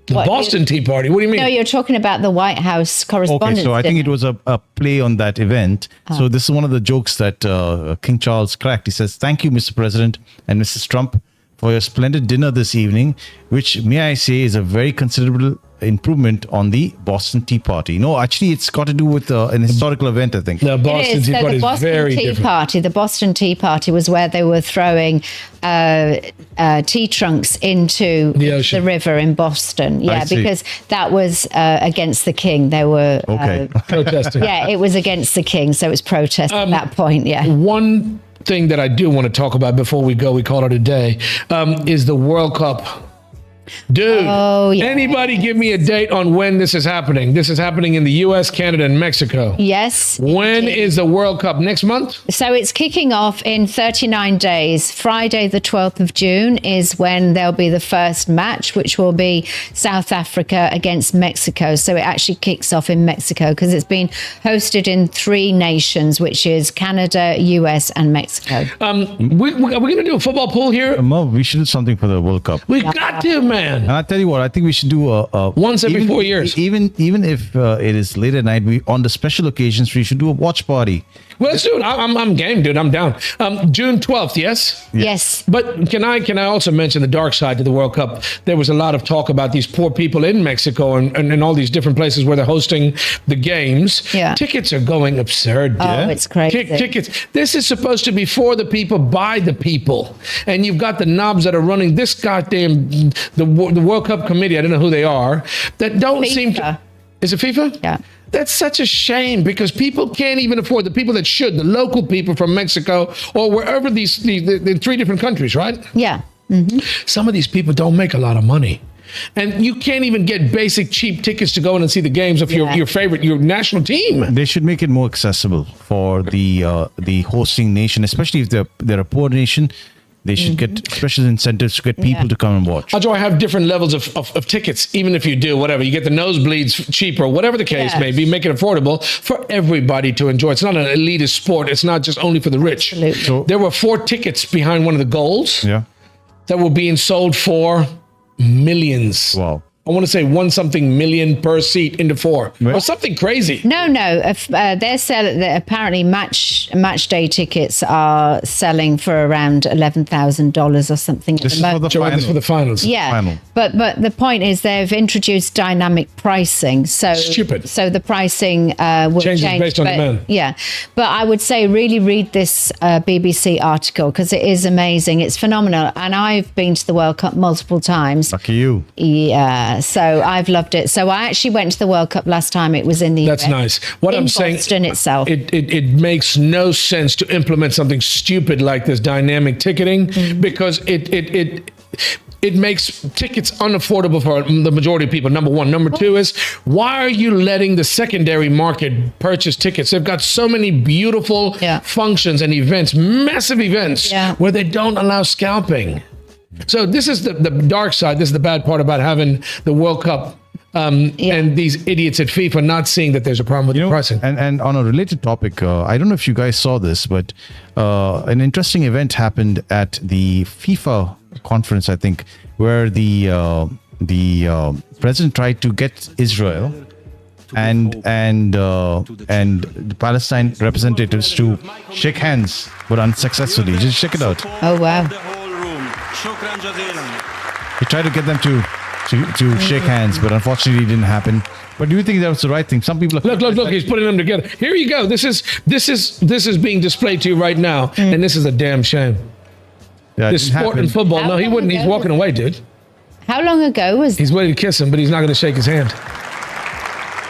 Boston Tea Party? What do you mean? No, you're talking about the White House correspondence. Okay, so I think it was a play on that event. So this is one of the jokes that King Charles cracked. He says, "Thank you, Mr. President and Mrs. Trump, for your splendid dinner this evening, which, may I say, is a very considerable improvement on the Boston Tea Party. No, actually, it's got to do with an historical event, I think. The Boston Tea Party is very different. The Boston Tea Party was where they were throwing tea trunks into the river in Boston. Yeah, because that was against the king. They were protesting. Yeah, it was against the king, so it was protest at that point. Yeah. One thing that I do want to talk about before we go, we call it a day, is the World Cup. Dude, anybody give me a date on when this is happening? This is happening in the U.S., Canada, and Mexico. Yes. When is the World Cup? Next month? So it's kicking off in 39 days. Friday, the 12th of June is when there'll be the first match, which will be South Africa against Mexico. So it actually kicks off in Mexico because it's been hosted in 3 nations, which is Canada, US, and Mexico. Are we going to do a football pool here? Mo, we should do something for the World Cup. We got to, man. And I'll tell you what, I think we should do once every 4 years. Even if it is late at night, on the special occasions, we should do a watch party. Well, let's do it. I'm game, dude. I'm down. June 12th, yes? Yes. But can I also mention the dark side to the World Cup? There was a lot of talk about these poor people in Mexico and all these different places where they're hosting the games. Yeah. Tickets are going absurd. Oh, it's crazy. Tickets. This is supposed to be for the people, by the people. And you've got the knobs that are running this goddamn, the World Cup committee, I don't know who they are, that don't seem to... Is it FIFA? Yeah. That's such a shame because people can't even afford, the people that should, the local people from Mexico or wherever the 3 different countries, right? Yeah. Mm-hmm. Some of these people don't make a lot of money. And you can't even get basic cheap tickets to go in and see the games of your national team. They should make it more accessible for the hosting nation, especially if they're a poor nation. They should get special incentives to get people to come and watch. I have different levels of tickets, even if you do whatever. You get the nosebleeds cheaper, whatever the case may be, make it affordable for everybody to enjoy. It's not an elitist sport. It's not just only for the rich. Absolutely. So, there were 4 tickets behind one of the goals that were being sold for millions. Wow. I want to say 1-something million per seat into 4 or something crazy. No. They're selling. Apparently, match day tickets are selling for around $11,000 or something. This is for the finals. Yeah, final. But the point is they've introduced dynamic pricing. So stupid. So the pricing will change based on demand. Yeah, but I would say really read this BBC article because it is amazing. It's phenomenal, and I've been to the World Cup multiple times. Lucky you. Yeah. So I've loved it. So I actually went to the World Cup last time. It was in the US. That's nice. What I'm saying, Boston itself. It makes no sense to implement something stupid like this dynamic ticketing because it makes tickets unaffordable for the majority of people, number one. Number two is, why are you letting the secondary market purchase tickets? They've got so many beautiful functions and events, massive events, where they don't allow scalping. So this is the dark side. This is the bad part about having the World Cup and these idiots at FIFA not seeing that there's a problem with the pricing. And on a related topic, I don't know if you guys saw this, but an interesting event happened at the FIFA conference, I think, where the president tried to get Israel and the Palestine representatives to shake hands, but unsuccessfully. Just check it out. Oh wow! He tried to get them to shake hands, but unfortunately it didn't happen. But do you think that was the right thing? Some people look. He's putting them together. Here you go. This is being displayed to you right now, and this is a damn shame. Yeah, this sport and football. No, he wouldn't. He's walking away, dude. How long ago was? He's waiting to kiss him, but he's not going to shake his hand.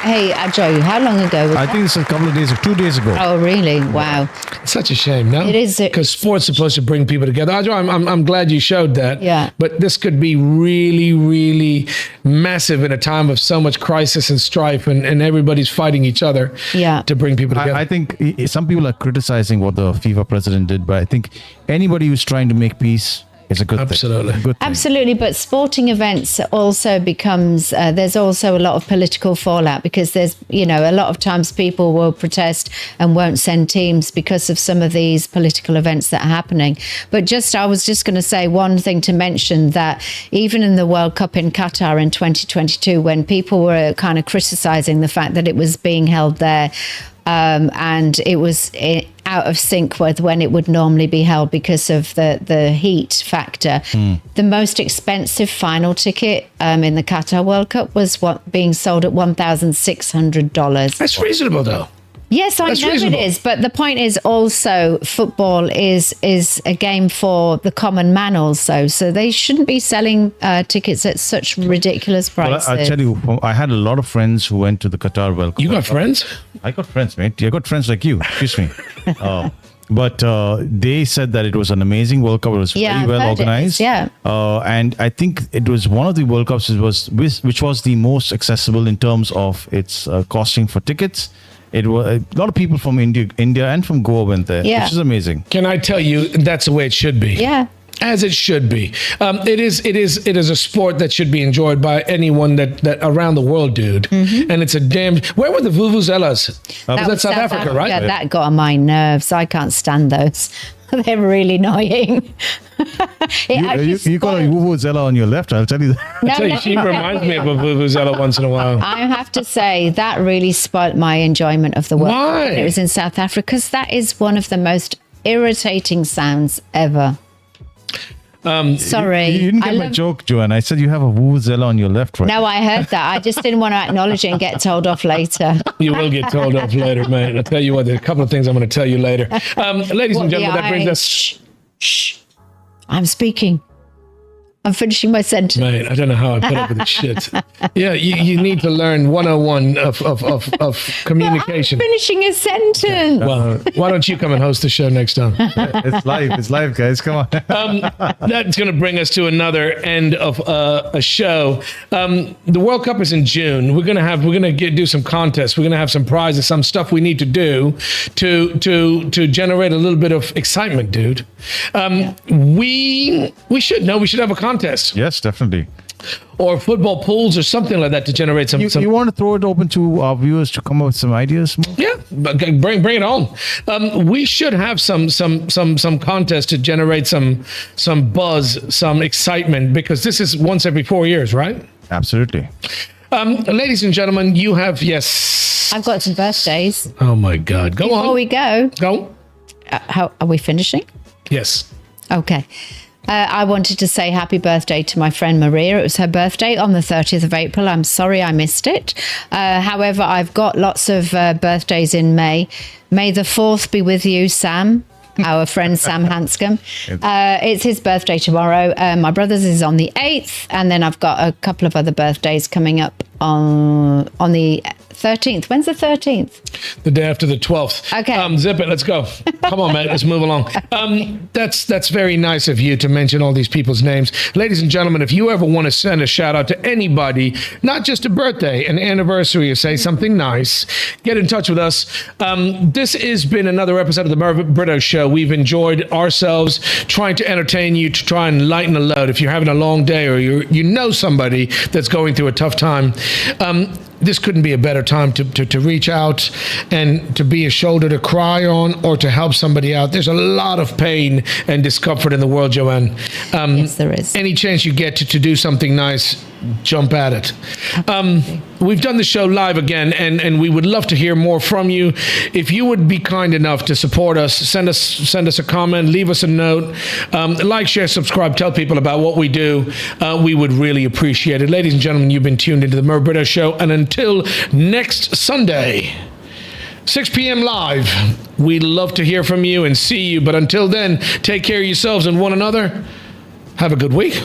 Hey, Joe, how long ago was I think it's a couple of days, 2 days ago. Oh, really? Wow. It's such a shame, no? It is. Because sport's supposed to bring people together. I'm glad you showed that. Yeah. But this could be really, really massive in a time of so much crisis and strife and everybody's fighting each other to bring people together. I think some people are criticizing what the FIFA president did, but I think anybody who's trying to make peace, it's a good thing. Absolutely, but sporting events also becomes, there's also a lot of political fallout because there's, a lot of times people will protest and won't send teams because of some of these political events that are happening. But I was just going to say one thing to mention, that even in the World Cup in Khattar in 2022, when people were kind of criticizing the fact that it was being held there, and it was out of sync with when it would normally be held because of the heat factor. The most expensive final ticket in the Qatar World Cup was being sold at $1,600. That's reasonable, though. Yes, I That's know reasonable. it is, but the point is also football is a game for the common man also, so they shouldn't be selling tickets at such ridiculous prices. Well, I'll tell you, I had a lot of friends who went to the Qatar World Cup. You got friends? I got friends, mate. I got friends like you. Excuse me. But they said that it was an amazing World Cup. It was Yeah, very I've well heard organized. And I think it was one of the World Cups which was the most accessible in terms of its costing for tickets. It was a lot of people from India and from Goa went there, which is amazing. Can I tell you, that's the way it should be. Yeah. As it should be. It is a sport that should be enjoyed by anyone that around the world, dude. And it's a damn. Where were the vuvuzelas? Was that South Africa, right? Yeah, that got on my nerves. I can't stand those. They're really annoying. You got a vuvuzela on your left, I'll tell you that. I tell you, she reminds me of a vuvuzela once in a while. I have to say that really spoilt my enjoyment of the World Cup. Why? It was in South Africa because that is one of the most irritating sounds ever. Sorry. You didn't get my joke, Joanne. I said you have a vuvuzela on your left, right? No, I heard that. I just didn't want to acknowledge it and get told off later. You will get told off later, mate. I'll tell you what, there's a couple of things I'm going to tell you later. Ladies and gentlemen, that brings us... Shh. I'm speaking. I'm finishing my sentence. Mate, I don't know how I put up with this shit. Yeah, you need to learn 101 of communication. I'm finishing a sentence. Well, why don't you come and host the show next time? It's live, guys. Come on. That's going to bring us to another end of a show. The World Cup is in June. We're going to do some contests. We're going to have some prizes, some stuff we need to do to generate a little bit of excitement, dude. We should have a contest. Yes, definitely. Or football pools or something like that to generate some. You want to throw it open to our viewers to come up with some ideas? Yeah, bring it on. We should have some contest to generate some buzz, some excitement, because this is once every 4 years, right? Absolutely. Ladies and gentlemen, you have I've got some birthdays. Oh my God, go on. Before we go, How are we finishing? Yes. Okay. I wanted to say happy birthday to my friend Maria. It was her birthday on the 30th of April. I'm sorry I missed it. However, I've got lots of birthdays in May. May the 4th be with you, Sam. Our friend Sam Hanscom. It's his birthday tomorrow. My brother's is on the 8th. And then I've got a couple of other birthdays coming up on the 13th. When's the 13th? The day after the 12th. Okay. Zip it. Let's go. Come on, man. Let's move along. That's very nice of you to mention all these people's names. Ladies and gentlemen, if you ever want to send a shout out to anybody, not just a birthday, an anniversary, or say something nice, get in touch with us. This has been another episode of the Merv Brito Show. We've enjoyed ourselves trying to entertain you, to try and lighten the load. If you're having a long day or you know somebody that's going through a tough time, this couldn't be a better time to reach out and to be a shoulder to cry on or to help somebody out. There's a lot of pain and discomfort in the world, Joanne. Yes, there is. Any chance you get to do something nice, jump at it. We've done the show live again, and we would love to hear more from you. If you would be kind enough to support us, send us a comment, leave us a note, like, share, subscribe, tell people about what we do. We would really appreciate it. Ladies and gentlemen, you've been tuned into the Merv Brito Show, and until next Sunday, 6 p.m. live, we'd love to hear from you and see you. But until then, take care of yourselves and one another. Have a good week.